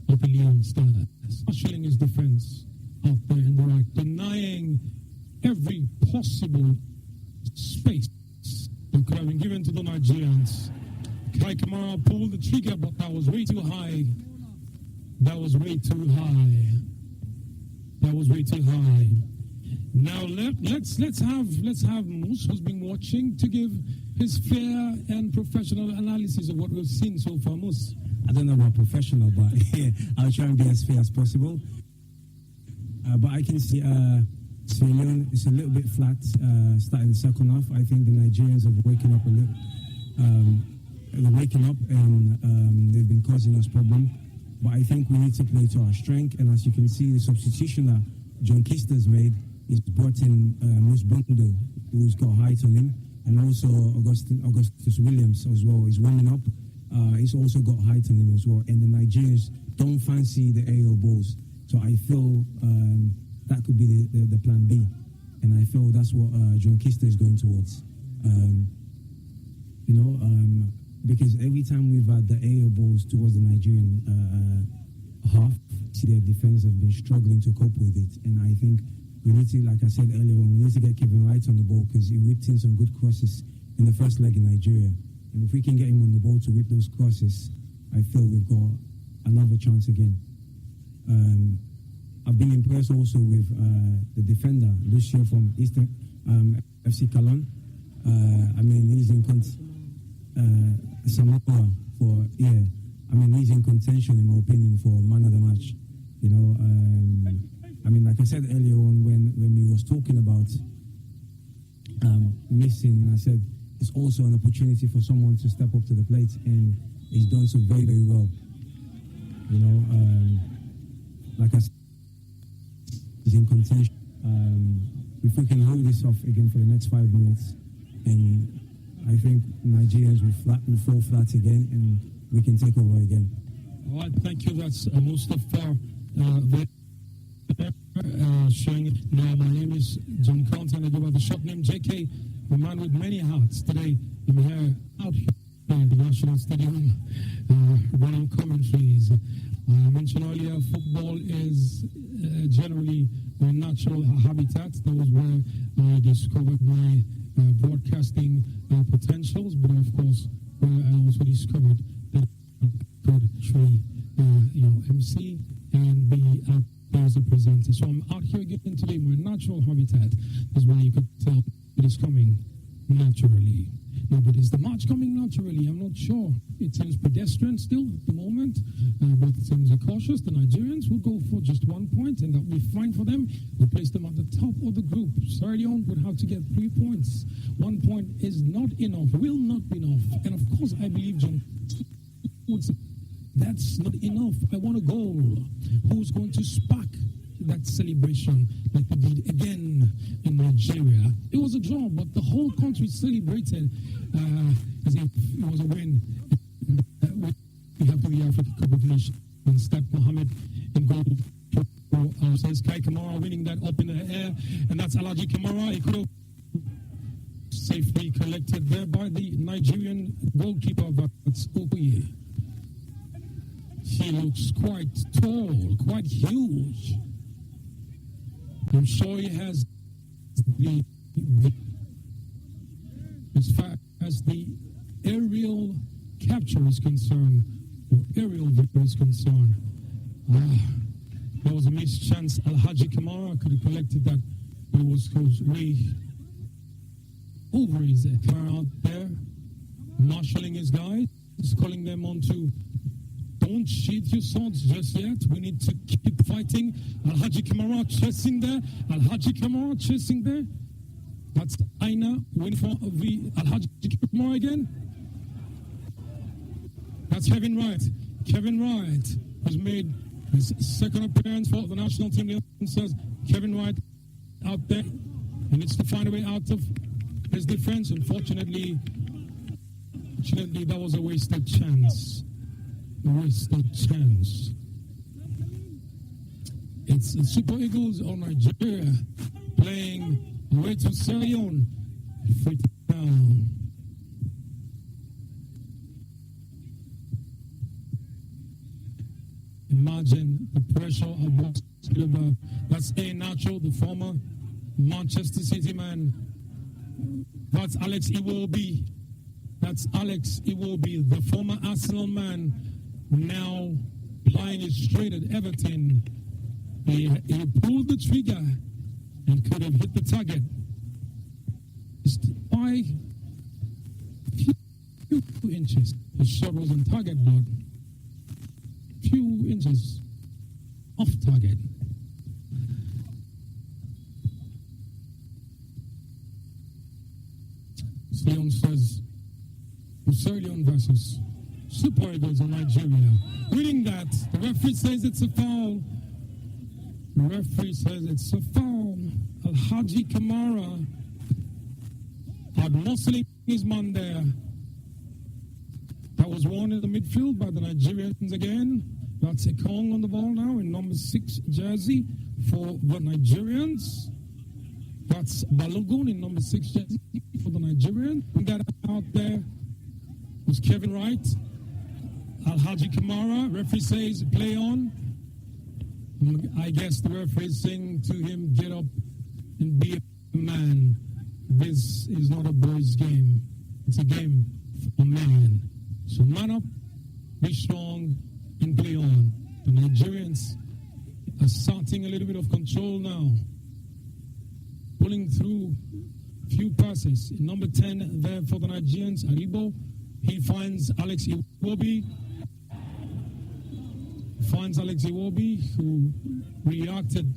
of the Leone Stars. Marshalling his defense out there in the right, denying every possible space that could have been given to the Nigerians. Kai Kamara pulled the trigger, but that was way too high. That was way too high. Now let's have Moose, who's been watching, to give his fair and professional analysis of what we've seen so far. Moose. I don't know about professional, but I'll try and be as fair as possible. But I can see Sierra Leone is a little bit flat starting the second half. I think the Nigerians are waking up a little. They're waking up and they've been causing us problem. But I think we need to play to our strength. And as you can see, the substitution that John Kister's made is brought in Moose Bundu, who's got height on him, and also Augustus Williams as well. He's warming up. He's also got height on him as well. And the Nigerians don't fancy the aerial balls. So I feel that could be the plan B. And I feel that's what John Kister is going towards. Because every time we've had the aerial balls towards the Nigerian half, their defense have been struggling to cope with it. And I think we need to, like I said earlier, we need to get Kevin Wright on the ball because he whipped in some good crosses in the first leg in Nigeria. And if we can get him on the ball to whip those crosses, I feel we've got another chance again. I've been impressed also with the defender, Lucio from Eastern FC Cologne. He's in Samoa for, I mean, he's in contention, in my opinion, for man of the match. You know, I mean, like I said earlier on when we was talking about missing, I said it's also an opportunity for someone to step up to the plate, and he's done so very, very well. You know, like I said, he's in contention. If we can hold this off again for the next 5 minutes, and I think Nigerians will fall flat again, and we can take over again. All right, thank you. That's Mustafa showing it. Now, my name is John Compton. I go by the shop name JK, the man with many hats. Today, I'm here out here at the National Stadium running commentaries. I mentioned earlier, football is generally my natural habitat. That was where I discovered my broadcasting potentials, but of course, where I also discovered that I could actually, MC and be out there as a presenter. So I'm out here again today. My natural habitat is where you could tell it is coming naturally. Now, but is the march coming naturally? I'm not sure. It seems pedestrian still at the moment. Both teams are cautious. The Nigerians will go for just 1 point, and that will be fine for them. We'll place them at the top of the group. Sierra Leone would have to get 3 points. 1 point is not enough, will not be enough. And of course, I believe John would say, that's not enough. I want a goal. Who's going to spark that celebration like they did again in Nigeria? It was a draw, but the whole country celebrated as if it was a win. We have the African Cup of Nations. And Step Mohammed in goal. Says Kai Kamara winning that up in the air, and that's Alhaji Kamara. It could have safely collected there by the Nigerian goalkeeper. That's Okuye. He looks quite tall, quite huge. I'm sure he has as far as the aerial capture is concerned, or aerial victory is concerned. There was a missed chance. Alhaji Kamara could have collected that, but it was way over his head. Kamara out there, marshalling his guys, calling them on to don't sheath your swords just yet. We need to keep fighting. Alhaji Kamara chasing there. Alhaji Kamara chasing there. That's Aina waiting for the Alhaji Kamara again. That's Kevin Wright. Kevin Wright has made his second appearance for the national team. Says Kevin Wright out there. He needs to find a way out of his defense. Unfortunately, that was a wasted chance. A wasted chance. It's the Super Eagles of Nigeria playing away to Sierra Leone. Freetown. Imagine the pressure of what's delivered. That's A. Nacho, the former Manchester City man. That's Alex Iwobi. That's Alex Iwobi, the former Arsenal man, now playing it straight at Everton. He pulled the trigger and could have hit the target. Just by few inches. His shot was on target, but few inches off target. Leon says, Sierra Leone versus Super Eagles of Nigeria. Reading that, the referee says it's a foul. The referee says it's a foul. Alhaji Kamara had muscling his man there. That was won in the midfield by the Nigerians again. That's Ekong on the ball now in number 6 jersey for the Nigerians. That's Balogun in number 6 jersey for the Nigerians. And that out there was Kevin Wright. Alhaji Kamara, referee says play on. I guess the referee is saying to him, get up and be a man. This is not a boys' game. It's a game for man. So man up, be strong, and play on. The Nigerians are starting a little bit of control now. Pulling through few passes. Number 10 there for the Nigerians, Aribo. He finds Alex Iwobi. finds Alex Iwobi, who reacted.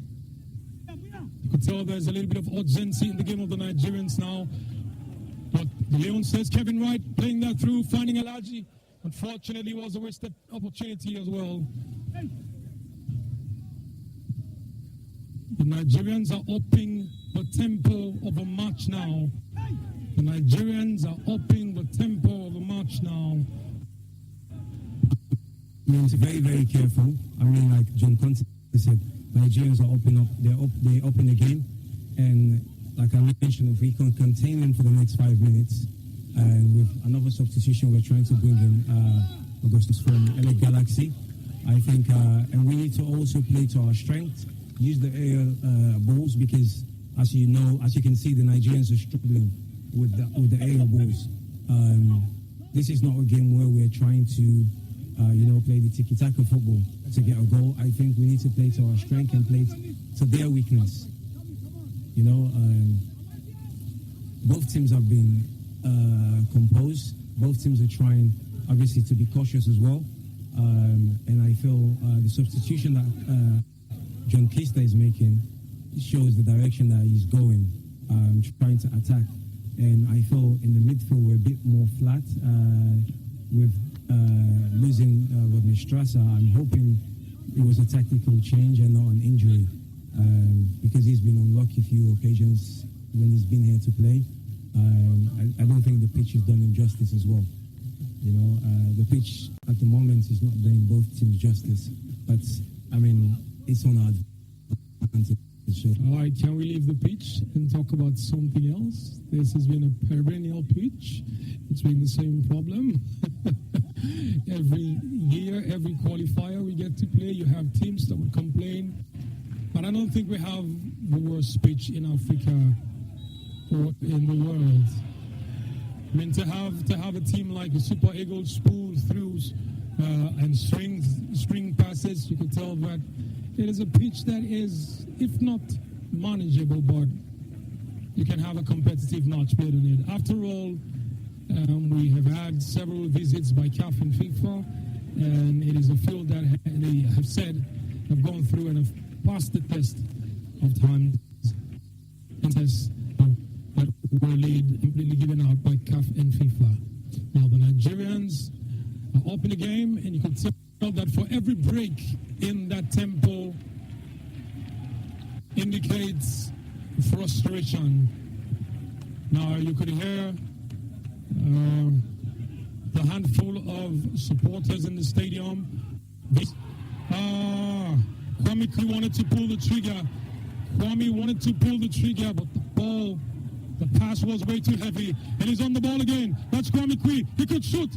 You could tell there's a little bit of urgency in the game of the Nigerians now. But the Leon says Kevin Wright playing that through, finding Alaji. Unfortunately, it was a wasted opportunity as well. The Nigerians are upping the tempo of a match now. The Nigerians are upping the tempo of a match now. I mean, it's very, very careful. I mean, like John Conte said, Nigerians are opening up. They're up in the game, and like I mentioned, if we can contain them for the next 5 minutes, and with another substitution, we're trying to bring in Augustus from LA Galaxy. I think, and we need to also play to our strength, use the aerial balls, because as you know, as you can see, the Nigerians are struggling with the aerial balls. This is not a game where we're trying to play the tiki-taka football to get a goal. I think we need to play to our strength and play to their weakness. Both teams have been composed. Both teams are trying, obviously, to be cautious as well. And I feel the substitution that John Kista is making shows the direction that he's going, trying to attack. And I feel in the midfield we're a bit more flat with losing Rodney Strasser. I'm hoping it was a tactical change and not an injury, because he's been unlucky a few occasions when he's been here to play. I don't think the pitch is done him justice as well. The pitch at the moment is not doing both teams justice, but I mean, it's on our advantage. All right, can we leave the pitch and talk about something else? This has been a perennial pitch. It's been the same problem. Every year, every qualifier we get to play, you have teams that would complain. But I don't think we have the worst pitch in Africa or in the world. I mean, to have a team like the Super Eagles pull throughs and string passes, you could tell that it is a pitch that is, if not manageable, but you can have a competitive match played on it. After all, we have had several visits by CAF and FIFA, and it is a field that they have said have gone through and have passed the test of time and tests that were completely given out by CAF and FIFA. Now the Nigerians are up in the game, and you can tell that for every break in that tempo indicates frustration. Now you could hear the handful of supporters in the stadium. Kwame Kri wanted to pull the trigger. Kwame wanted to pull the trigger, but the pass was way too heavy, and he's on the ball again. That's Kwame Kri. He could shoot.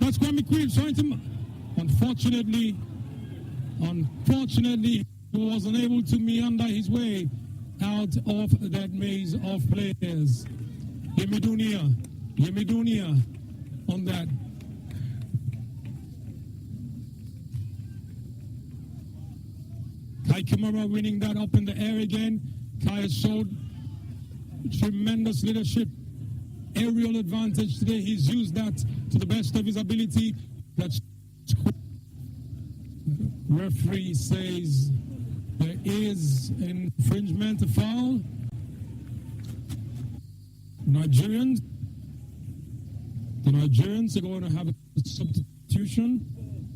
That's Kwame Kri trying to. Unfortunately, he was unable to meander his way out of that maze of players. Yemidunia on that. Kai Kimura winning that up in the air again. Kai has showed tremendous leadership, aerial advantage today. He's used that to the best of his ability. That's referee says there is an infringement, a foul. The Nigerians are going to have a substitution.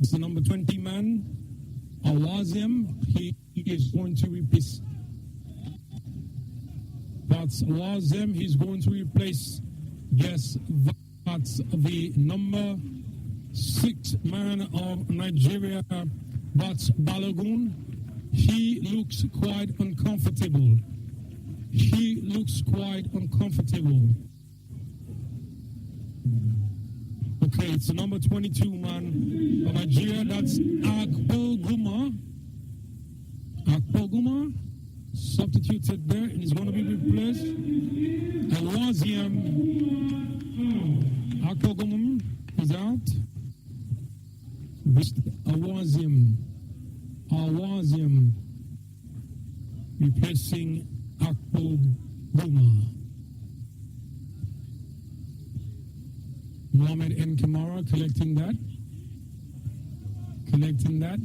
It's the number 20 man, Awazim. He is going to replace. That's Awazim. He's going to replace. Yes, that's the number 6 man of Nigeria. That's Balogun. He looks quite uncomfortable. Okay, it's the number 22 man of Nigeria. That's Akpoguma. Substituted there, and he's going to be replaced. Awazim. Akpoguma is out. Awazim replacing Akpoguma. Mohamed N. Kamara collecting that. collecting that.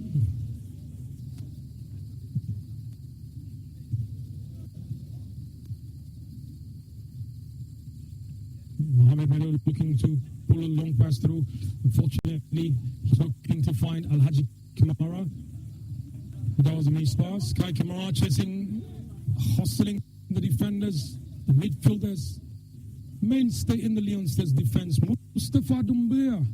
Mohamed Medal looking to pull a long pass through. Unfortunately, he's looking to find Alhaji Kamara. That was a missed pass. Kai Kamara chasing, hustling the defenders, the midfielders. Mainstay in the Leon Stars defense, Mustafa Doumbouya.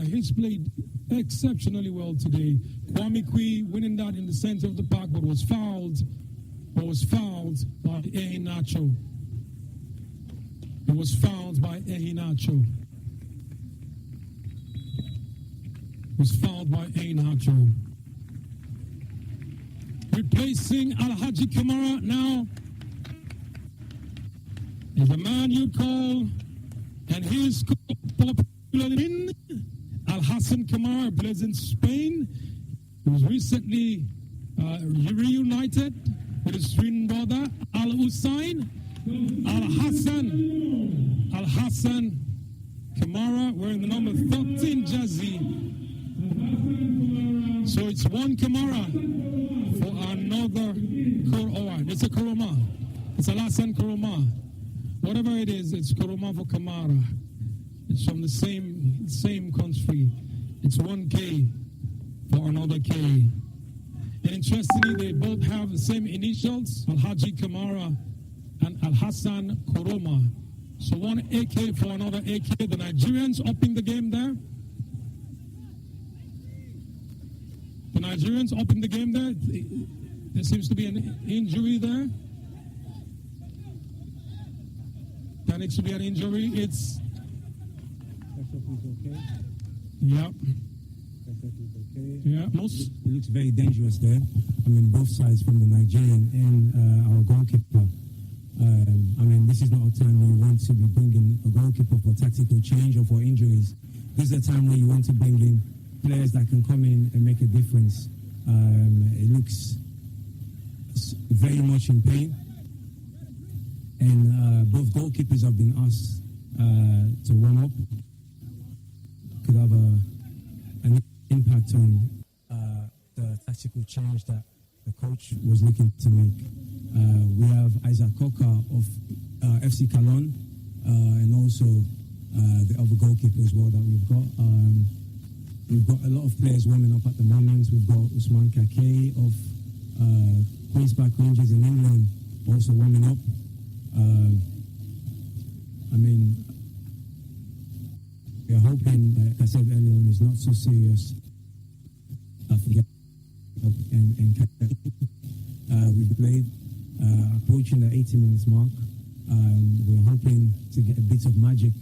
He's played exceptionally well today. Kwame Kui winning that in the center of the park, but was fouled by Ehinacho. It was fouled by Ehinacho. Replacing Alhaji Kamara now is the man you call, and he's popularly in Al-Hassan Kamara, plays in Spain. He was recently reunited with his twin brother Al-Hussein. Al-Hassan Kamara wearing the number 13 jersey. So it's one Kamara for another it's a Koroma. It's Al-Hassan Koroma. Whatever it is, it's Koroma for Kamara. It's from the same country. It's 1K for another K. And interestingly, they both have the same initials, Alhaji Kamara and Al-Hassan Koroma. So one AK for another AK. The Nigerians upping the game there. There seems to be an injury there. That needs to be an injury. It's... Yeah. Yeah. It looks very dangerous there. I mean, both sides, from the Nigerian and our goalkeeper. This is not a time where you want to be bringing a goalkeeper for tactical change or for injuries. This is a time where you want to bring in players that can come in and make a difference. It looks very much in pain. And both goalkeepers have been asked to warm up. Could have an impact on the tactical change that the coach was looking to make. We have Isaac Coca of FC Calon and also the other goalkeeper as well that we've got. We've got a lot of players warming up at the moment. We've got Usman Kake of Queen's Park Rangers in England also warming up. We're hoping, like I said earlier on, it's not so serious. We've played approaching the 80 minutes mark. We're hoping to get a bit of magic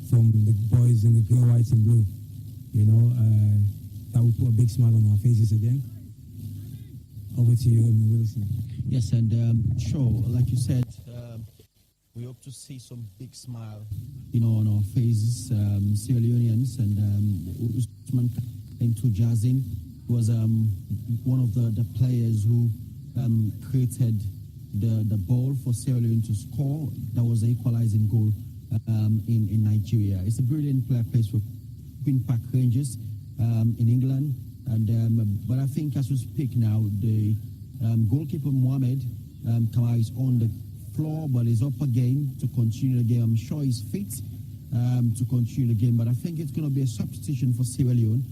from the boys in the grey, white and blue. That will put a big smile on our faces again. Over to you, Wilson. Yes, and sure, like you said, we hope to see some big smile, on our faces. Sierra Leoneans and Usman into Jazin was one of the players who created the ball for Sierra Leone to score. That was the equalizing goal in Nigeria. It's a brilliant player, plays for Queen Park Rangers in England. But I think as we speak now, the goalkeeper Mohamed Kamara is on the floor, but is up again to continue the game. I'm sure he's fit to continue the game, but I think it's going to be a substitution for Sierra Leone,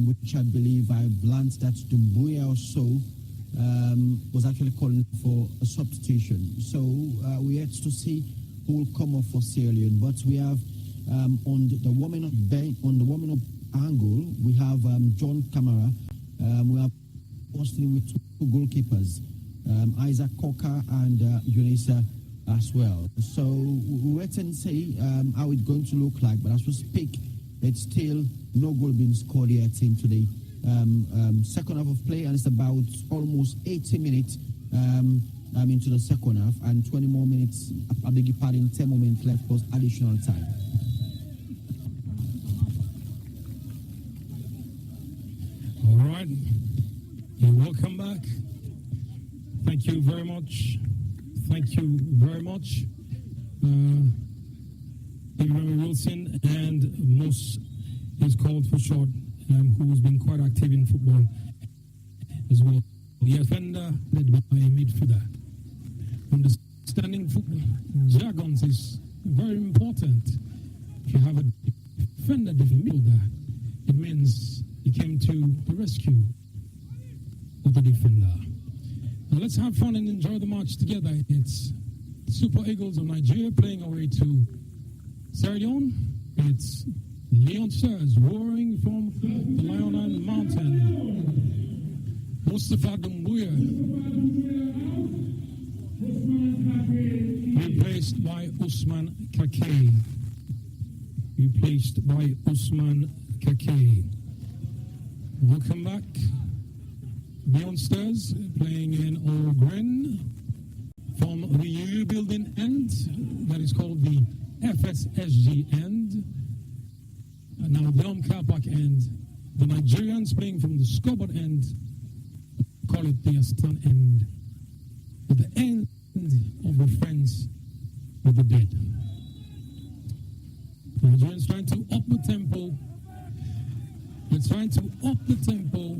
which I believe I've learned that Doumbouya also was actually calling for a substitution. So we have to see who will come up for Sierra Leone. But we have on the warming up angle, we have John Kamara. We have Austin with two goalkeepers, Isaac Coca and Unisa as well. So we'll wait and see how it's going to look like. But as we speak, it's still no goal being scored yet into the second half of play, and it's about almost 80 minutes into the second half, and 20 more minutes, I beg your pardon, 10 more minutes left plus additional time. All right. You're welcome back. Thank you very much. Thank you very much. Thank you very much, Wilson and Mos is called for short, who has been quite active in football as well. The defender led by a midfielder. Understanding football jargons is very important. If you have a defender, midfielder, it means he came to the rescue of the defender. Now let's have fun and enjoy the match together. It's Super Eagles of Nigeria playing away to Sierra Leone. It's Leon Stars roaring from the Lion and Mountain. Mustafa Dumbuya, replaced by Usman Kake. Replaced by Usman Kake. Welcome back. Leon Stars playing in Ogren from the rebuilding end that is called the FSSG end. And now Dom Kapak end. The Nigerians playing from the scoreboard end, call it the Aston end. At the end of the friends with the dead. The Nigerians trying to up the tempo. They're trying to up the tempo.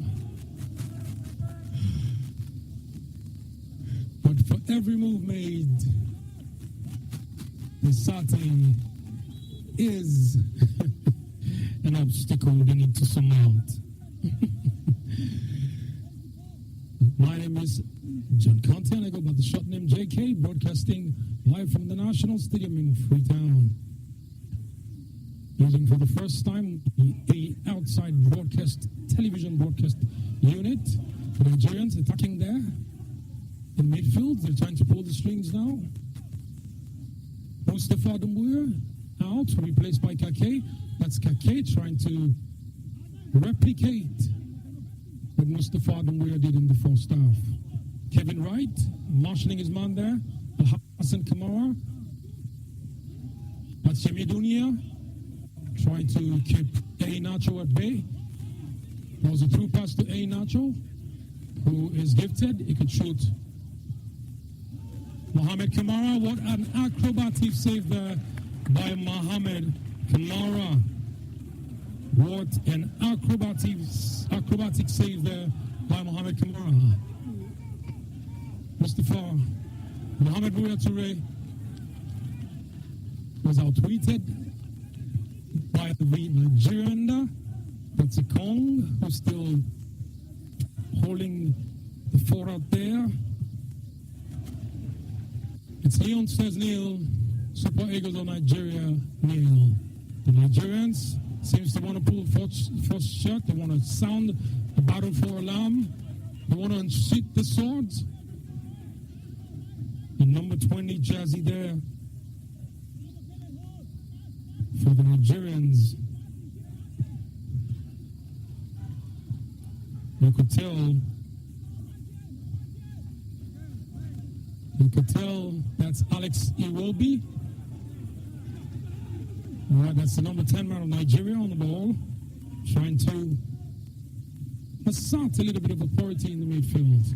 But for every move made, there certainly is an obstacle they need to surmount. My name is John Conte, and I go by the short name JK, broadcasting live from the National Stadium in Freetown. Using for the first time the outside television broadcast unit. The Nigerians attacking there in midfield. They're trying to pull the strings now. Mustafa Dumbuya out, replaced by Kake. That's Kake trying to replicate what Mustafa Dumbuya did in the first half. Kevin Wright marshalling his man there. Hassan Kamara. That's Yemi Dunia trying to keep A Nacho at bay. There was a through pass to A Nacho, who is gifted. He could shoot. Mohamed Kamara, what an acrobatic save there by Mohamed Kamara. What an acrobatic save there by Mohamed Kamara. Mustafa Mohamed Buya Toure was outwitted by the Nigerian. That's a Kong, who's still holding the fort out there. It's Leon says nil, Super Eagles of Nigeria nil. The Nigerians seems to want to pull first shot. They want to sound the battle for alarm. They want to unsheath the swords. The number 20 jersey there for the Nigerians. You could tell that's Alex Iwobi. All right, that's the number 10 man of Nigeria on the ball, trying to assert a little bit of authority in the midfield.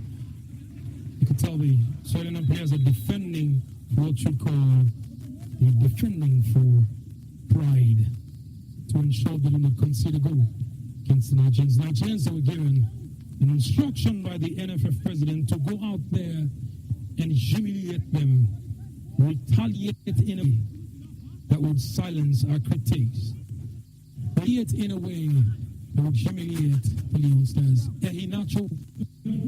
You could tell the Sierra Leone players are defending for what you call defending for pride, to ensure they do not concede a goal against the Nigerians. Nigerians were given an instruction by the NFF president to go out there and humiliate them, retaliate in a way that would silence our critics, retaliate in a way that would humiliate the Leon Stars. Nacho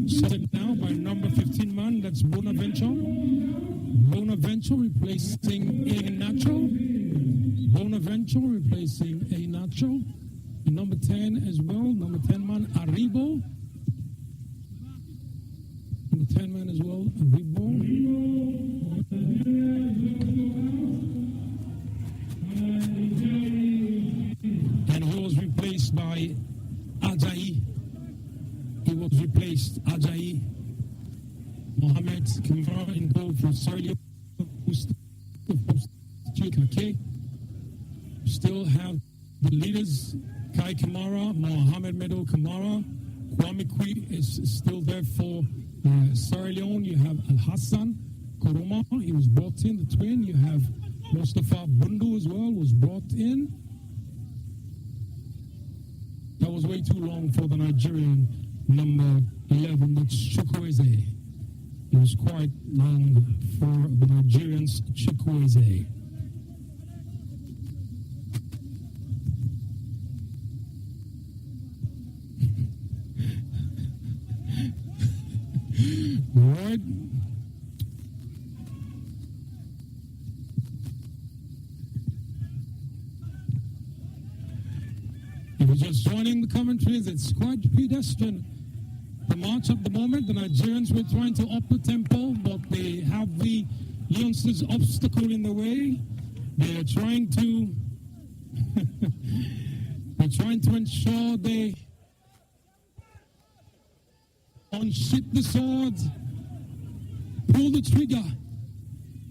sorted now by number 15 man, that's Bonaventure. Bonaventure replacing Nacho. Bonaventure replacing Nacho. And number 10 as well, number 10 man Aribo. Number 10 man as well, Aribo. And he was replaced by Ajayi. He was replaced, Ajayi. Mohamed Kamara in goal for Sierra Leone. Still have the leaders, Kai Kamara, Mohamed Medo Kamara. Kwame Kui is still there for Sierra Leone. You have Al Hassan Koroma, he was brought in, the twin. You have Mustafa Bundu as well, was brought in. was way too long for the Nigerian number 11, that's Chukwueze. It was quite long for the Nigerians, Chukwueze. Right. If you're just joining the commentaries, it's quite pedestrian. The march at the moment, the Nigerians were trying to up the tempo, but they have the youngsters obstacle in the way. They are trying to they're trying to ensure they unsheath the sword, pull the trigger.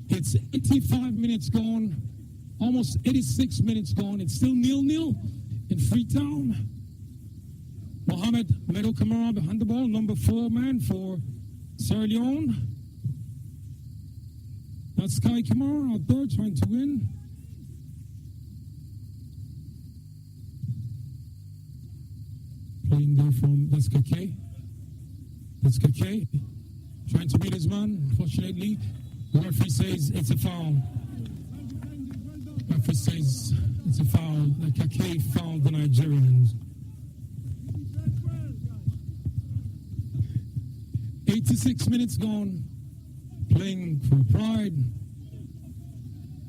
It's 85 minutes gone, almost 86 minutes gone. It's still 0-0 in Freetown. Mohamed Medo Kamara behind the ball, number 4 man for Sierra Leone. That's Sky Kamara out there trying to win. Playing there from, that's Kake. That's Kake. Trying to beat his man, unfortunately. The referee says it's a foul. The referee says it's a foul. Kake fouled the Nigerians. 86 minutes gone, playing for pride,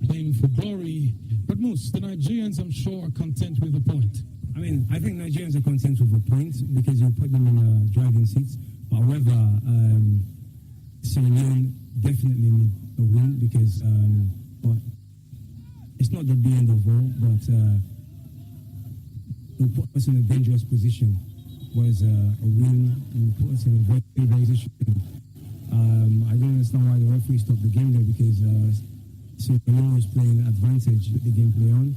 playing for glory. But most, the Nigerians, I'm sure, are content with the point. I mean, I think Nigerians are content with a point because you put them in driving seats. However, Sierra Leone definitely need a win because but it's not the end of all, but it will put us in a dangerous position. Was a win and put us in a very, very position. I don't understand why the referee stopped the game there because Sierra Leone was playing advantage with the gameplay on.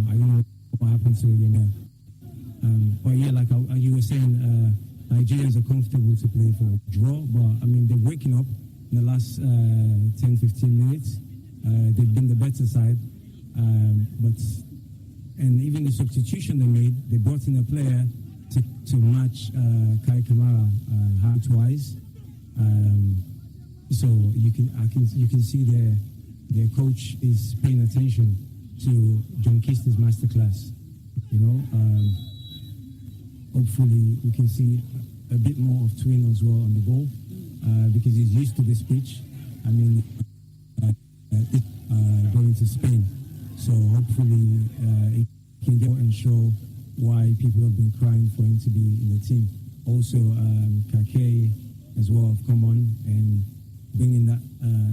I don't know what happened to the game. But yeah, like you were saying, Nigerians are comfortable to play for a draw, but I mean, they're waking up in the last 10-15 minutes. They've been the better side, and even the substitution they made, they brought in a player to match Kai Kamara height-wise. So you can see their coach is paying attention to John Kister's masterclass. You know, hopefully we can see a bit more of Twin as well on the ball because he's used to this pitch. I mean, going to Spain, so hopefully he can go and show why people have been crying for him to be in the team. Also, Kake as well have come on and bringing that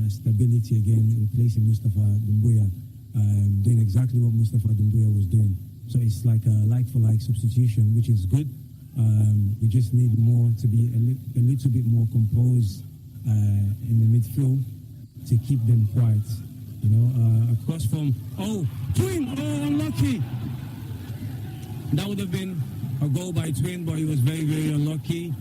stability again, replacing Mustafa Dumbuya, doing exactly what Mustafa Dumbuya was doing. So it's like a like-for-like substitution, which is good. We just need more to be a little bit more composed in the midfield to keep them quiet. You know, across from, Twin, unlucky. That would have been a goal by Twin, but he was very, very unlucky.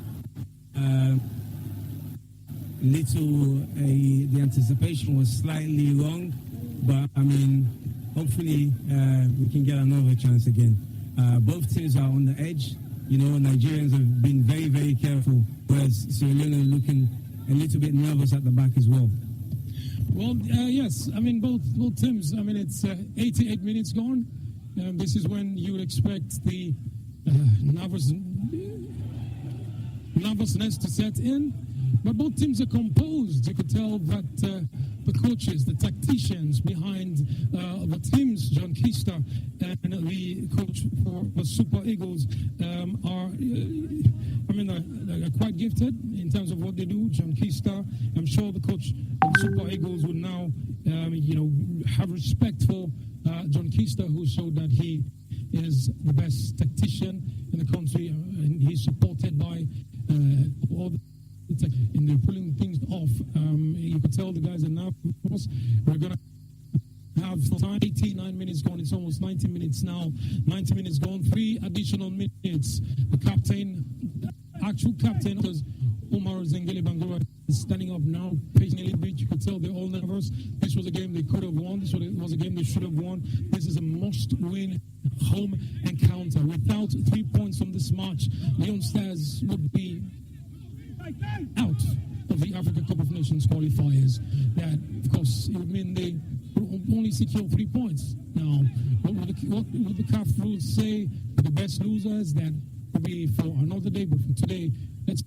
The anticipation was slightly wrong, but I mean, hopefully we can get another chance again. Both teams are on the edge. You know, Nigerians have been very, very careful, whereas Sierra Leone are looking a little bit nervous at the back as well. Well, yes, I mean, both teams, I mean, it's 88 minutes gone. This is when you would expect the nervousness to set in. But both teams are composed. You could tell that the coaches, the tacticians behind the teams, John Kister and the coach for the Super Eagles, are quite gifted in terms of what they do. John Kister, I'm sure the coach of the Super Eagles would now, have respect for John Kister, who showed that he is the best tactician in the country, and he's supported by all the. And they're pulling things off. You could tell the guys are now, of course, we're going to have time. 89 minutes gone. It's almost 90 minutes now. 90 minutes gone. 3 additional minutes. The captain, actual captain, was Omar Zengele Bangura. standing up now, pacing a little bit. You could tell they're all nervous. This was a game they could have won. This was a game they should have won. This is a must-win home encounter. Without 3 points from this match, Leon Stars would be out of the Africa Cup of Nations qualifiers. That, of course, it would mean they will only secure 3 points. Now, what would the CAF rules say for the best losers? That will be for another day, but for today, let's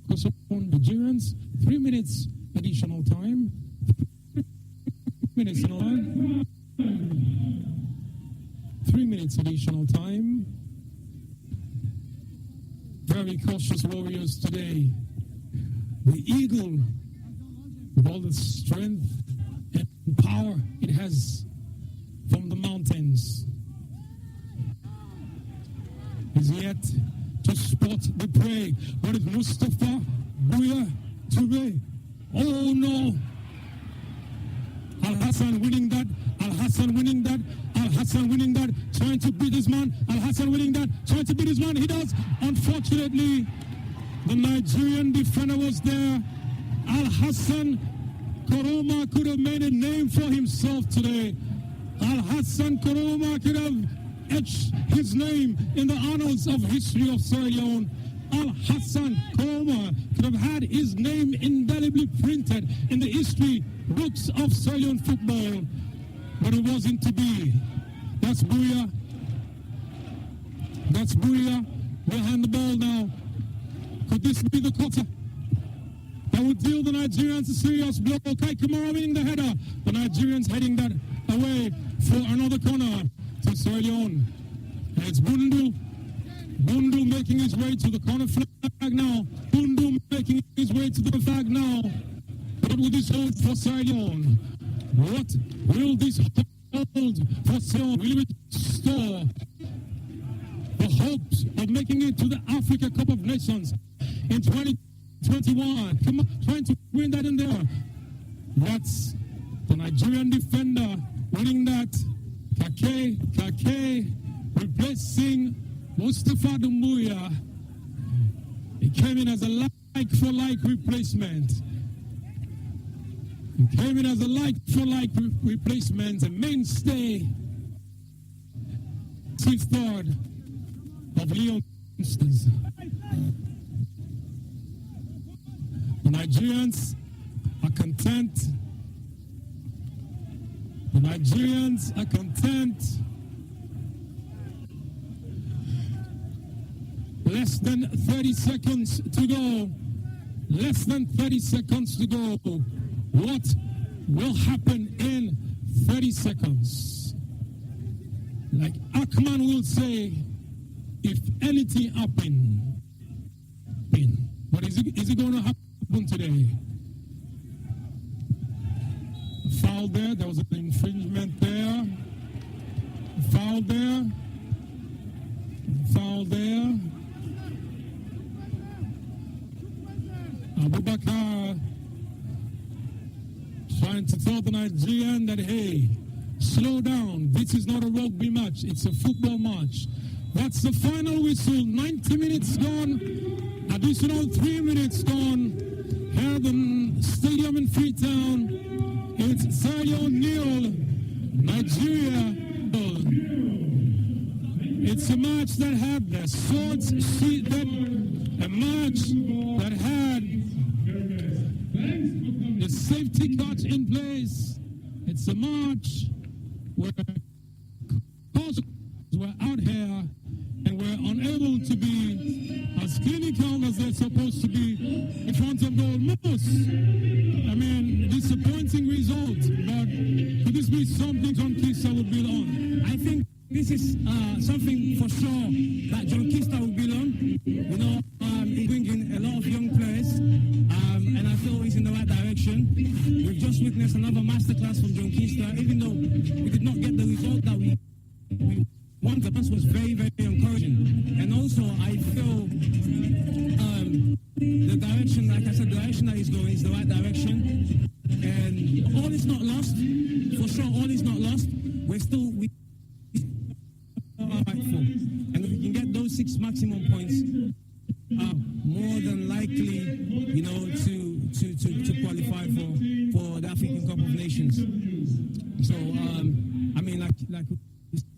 focus on Nigerians. 3 minutes additional time. 3 minutes additional time. 3 minutes additional time. Very cautious Warriors today. The Eagle, with all the strength and power it has from the mountains, is yet to spot the prey. But it's Mustafa Bouya Touré. Oh no! Al Hassan winning that. Al Hassan winning that. Al Hassan winning that. Trying to beat his man. Al Hassan winning that. Trying to beat his man. He does. Unfortunately, the Nigerian defender was there. Al Hassan Koroma could have made a name for himself today. Al Hassan Koroma could have etched his name in the annals of history of Sierra Leone. Al Hassan Koroma could have had his name indelibly printed in the history books of Sierra Leone football, but it wasn't to be. That's Bouya. That's Bouya behind the ball now. Could this be the quarter that would deal the Nigerians a serious blow? Kai Kamara winning the header. The Nigerians heading that away for another corner to Sierra Leone. And it's Bundu. Bundu making his way to the corner flag now. Bundu making his way to the flag now. What will this hold for Sierra Leone? What will this hold for Sierra Leone? Will it restore the hopes of making it to the Africa Cup of Nations in 2021? Come on, trying to win that in there. That's the Nigerian defender winning that. Kake replacing Mustafa Dumbuya. He came in as a like-for-like replacement. He came in as a like-for-like replacement, a mainstay, chief guard of Leon Stars. The Nigerians are content. The Nigerians are content. Less than 30 seconds to go. Less than 30 seconds to go. What will happen in 30 seconds? Like Akman will say, if anything happen. But is it going to happen today? Foul there. There was an infringement there. Foul there. Foul there. Abubakar trying to tell the Nigerian that, hey, slow down. This is not a rugby match. It's a football match. That's the final whistle. 90 minutes gone. Additional 3 minutes gone. Here at the stadium in Freetown. It's Sierra Leone 0, Nigeria 0. It's a match that had the swords sheathed, a match that had the safety cuts in place. It's a match where coaches were out here and were unable to be as clinical as they're supposed to be in front of goal. I mean, disappointing result, but could this be something John Kista would build on? I think this is something for sure that John Kista will build on. You know, he's bringing a lot of young players, and I feel he's in the right direction. We've just witnessed another masterclass from John Kista, even though we did not get the result that we wanted. The pass was very, very encouraging. And also, I feel the direction, like I said, the direction that he's going is the right direction. And all is not lost. For sure, all is not lost. We're still... And if we can get those 6 maximum points, more than likely, you know, to Nations. So, I mean, like you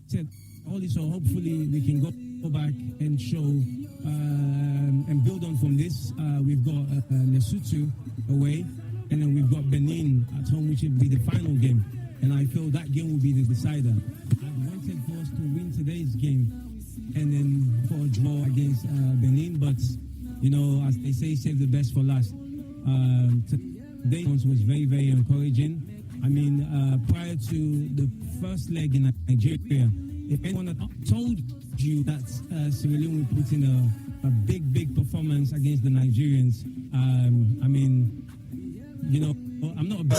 said, all this, so hopefully we can go back and show and build on from this. We've got Lesotho away, and then we've got Benin at home, which will be the final game. And I feel that game will be the decider. I wanted for us to win today's game and then for a draw against Benin, but, you know, as they say, save the best for last. Today was very, very encouraging. I mean, prior to the first leg in Nigeria, if anyone had told you that Sierra Leone would put in a big performance against the Nigerians, I mean, you know, I'm not a big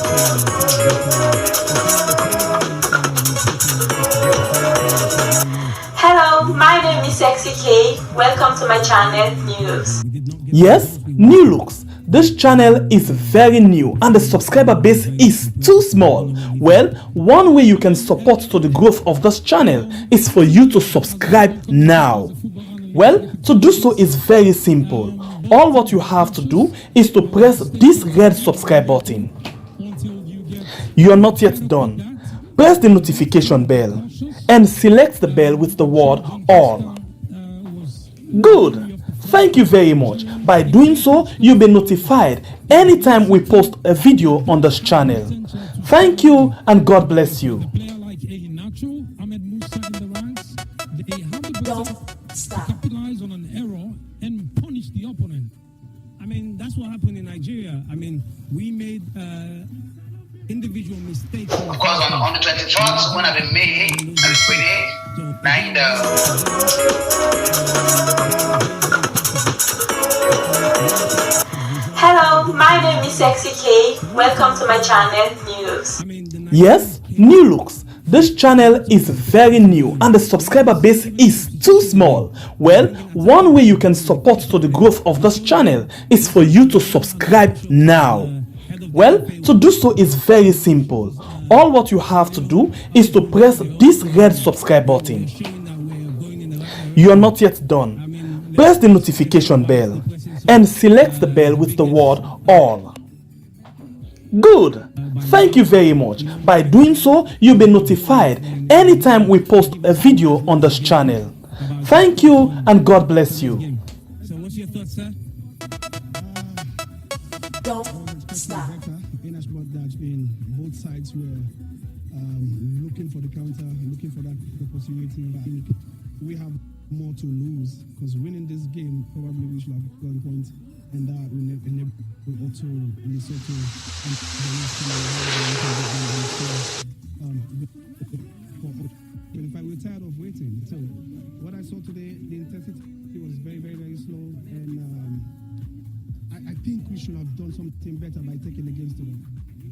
Hello, my name is Sexy K. Welcome to my channel, New Looks. Yes, New Looks. This channel is very new and the subscriber base is too small. Well, one way you can support to the growth of this channel is for you to subscribe now. Well, to do so is very simple. All what you have to do is to press this red subscribe button. You are not yet done. Press the notification bell and select the bell with the word all. Good. Thank you very much. By doing so, you'll be notified anytime we post a video on this channel. Thank you and God bless you. Don't stop. Capitalize on an error and punish the opponent. I mean, that's what happened in Nigeria. I mean, we made individual mistakes. Of course, on the 24th, when I've been made, and Hello, my name is Sexy K. Welcome to my channel, New Looks. Yes, New Looks. This channel is very new and the subscriber base is too small. Well, one way you can support to the growth of this channel is for you to subscribe now. Well, to do so is very simple. All what you have to do is to press this red subscribe button. You are not yet done. Press the notification bell and select the bell with the word all. Good. Thank you very much. By doing so, you'll be notified anytime we post a video on this channel. Thank you and God bless you. So what's your thoughts, sir? Don't stop. In as much that both sides were looking for the counter, looking for that opportunity, I think we have more to lose because winning this game probably we should have gone points, and that will enable also Lesotho and we're tired of waiting. So what I saw today, the intensity was very, very, very slow, and I think we should have done something better by taking the games to them.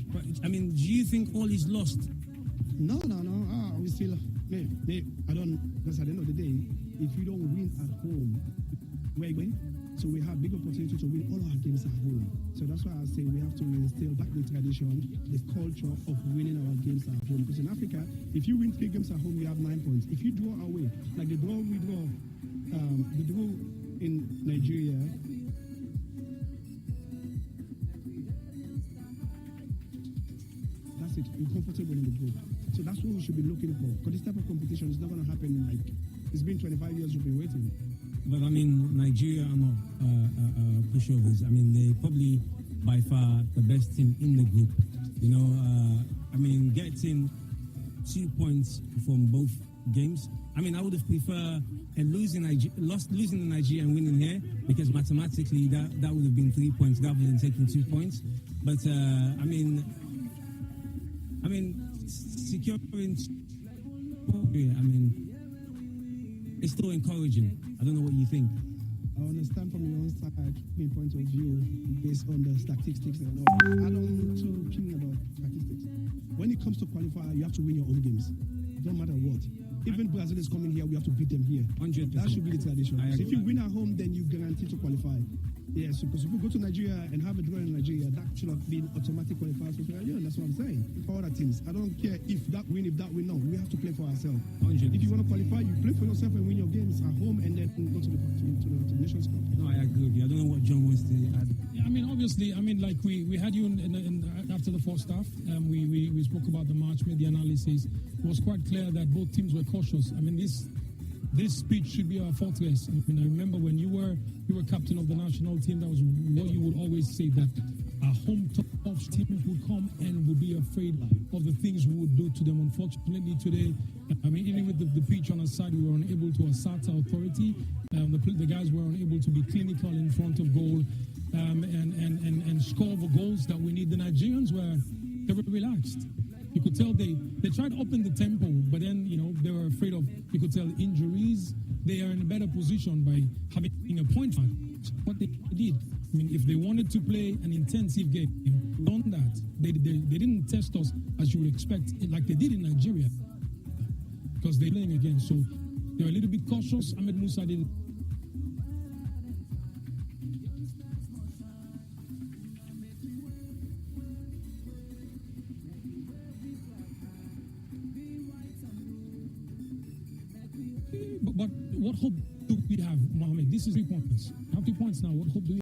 But I mean, do you think all is lost? No. We still, I don't, because at the end of the day, if you don't win at home, where you win? So we have big opportunity to win all our games at home. So that's why I say we have to instill back the tradition, the culture of winning our games at home. Because in Africa, if you win 3 games at home, you have 9 points. If you draw away, like the draw in Nigeria, that's it. You're comfortable in the group. So that's what we should be looking for. Because this type of competition is not going to happen like, it's been 25 years we've been waiting. But I mean, Nigeria are not pushovers. I mean, they're probably by far the best team in the group. You know, I mean, getting 2 points from both games. I mean, I would have preferred losing the Nigeria and winning here, because mathematically that would have been 3 points rather than taking 2 points. But I mean, securing. I mean, it's still encouraging. I don't know what you think. I understand from your own side, point of view, based on the statistics and all. I don't too keen about statistics. When it comes to qualifier, you have to win your own games. Don't matter what. Even Brazil is coming here, we have to beat them here. 100%. That should be the tradition. So if you win at home, then you guarantee to qualify. Yes, because if we go to Nigeria and have a draw in Nigeria, that should have been automatic qualifiers for Sierra Leone. That's what I'm saying. for other teams. I don't care if that win, no. We have to play for ourselves. 100%. If you want to qualify, you play for yourself and win your games at home, and then go to the Nations Cup. No, I agree with you. I don't know what John wants to add. Yeah, I mean, obviously, like we had you after the first half. We spoke about the match, made the analysis. It was quite clear that both teams were cautious. I mean, this pitch should be our fortress. I mean, I remember when you were captain of the national team, that was what you would always say, that our home tough teams would come and would be afraid of the things we would do to them. Unfortunately, today, I mean, even with the pitch on our side, we were unable to assert our authority. The guys were unable to be clinical in front of goal and score the goals that we need. The Nigerians they were relaxed. You could tell they tried upping the tempo, but then, they were afraid of, you could tell, injuries. They are in a better position by having a point back. What they did. I mean, if they wanted to play an intensive game, done that. They didn't test us as you would expect, like they did in Nigeria, because they're playing again. So they're a little bit cautious. Ahmed Musa did. But what hope do we have, Mohammed? This is 3 points. How 3 points now? What hope do we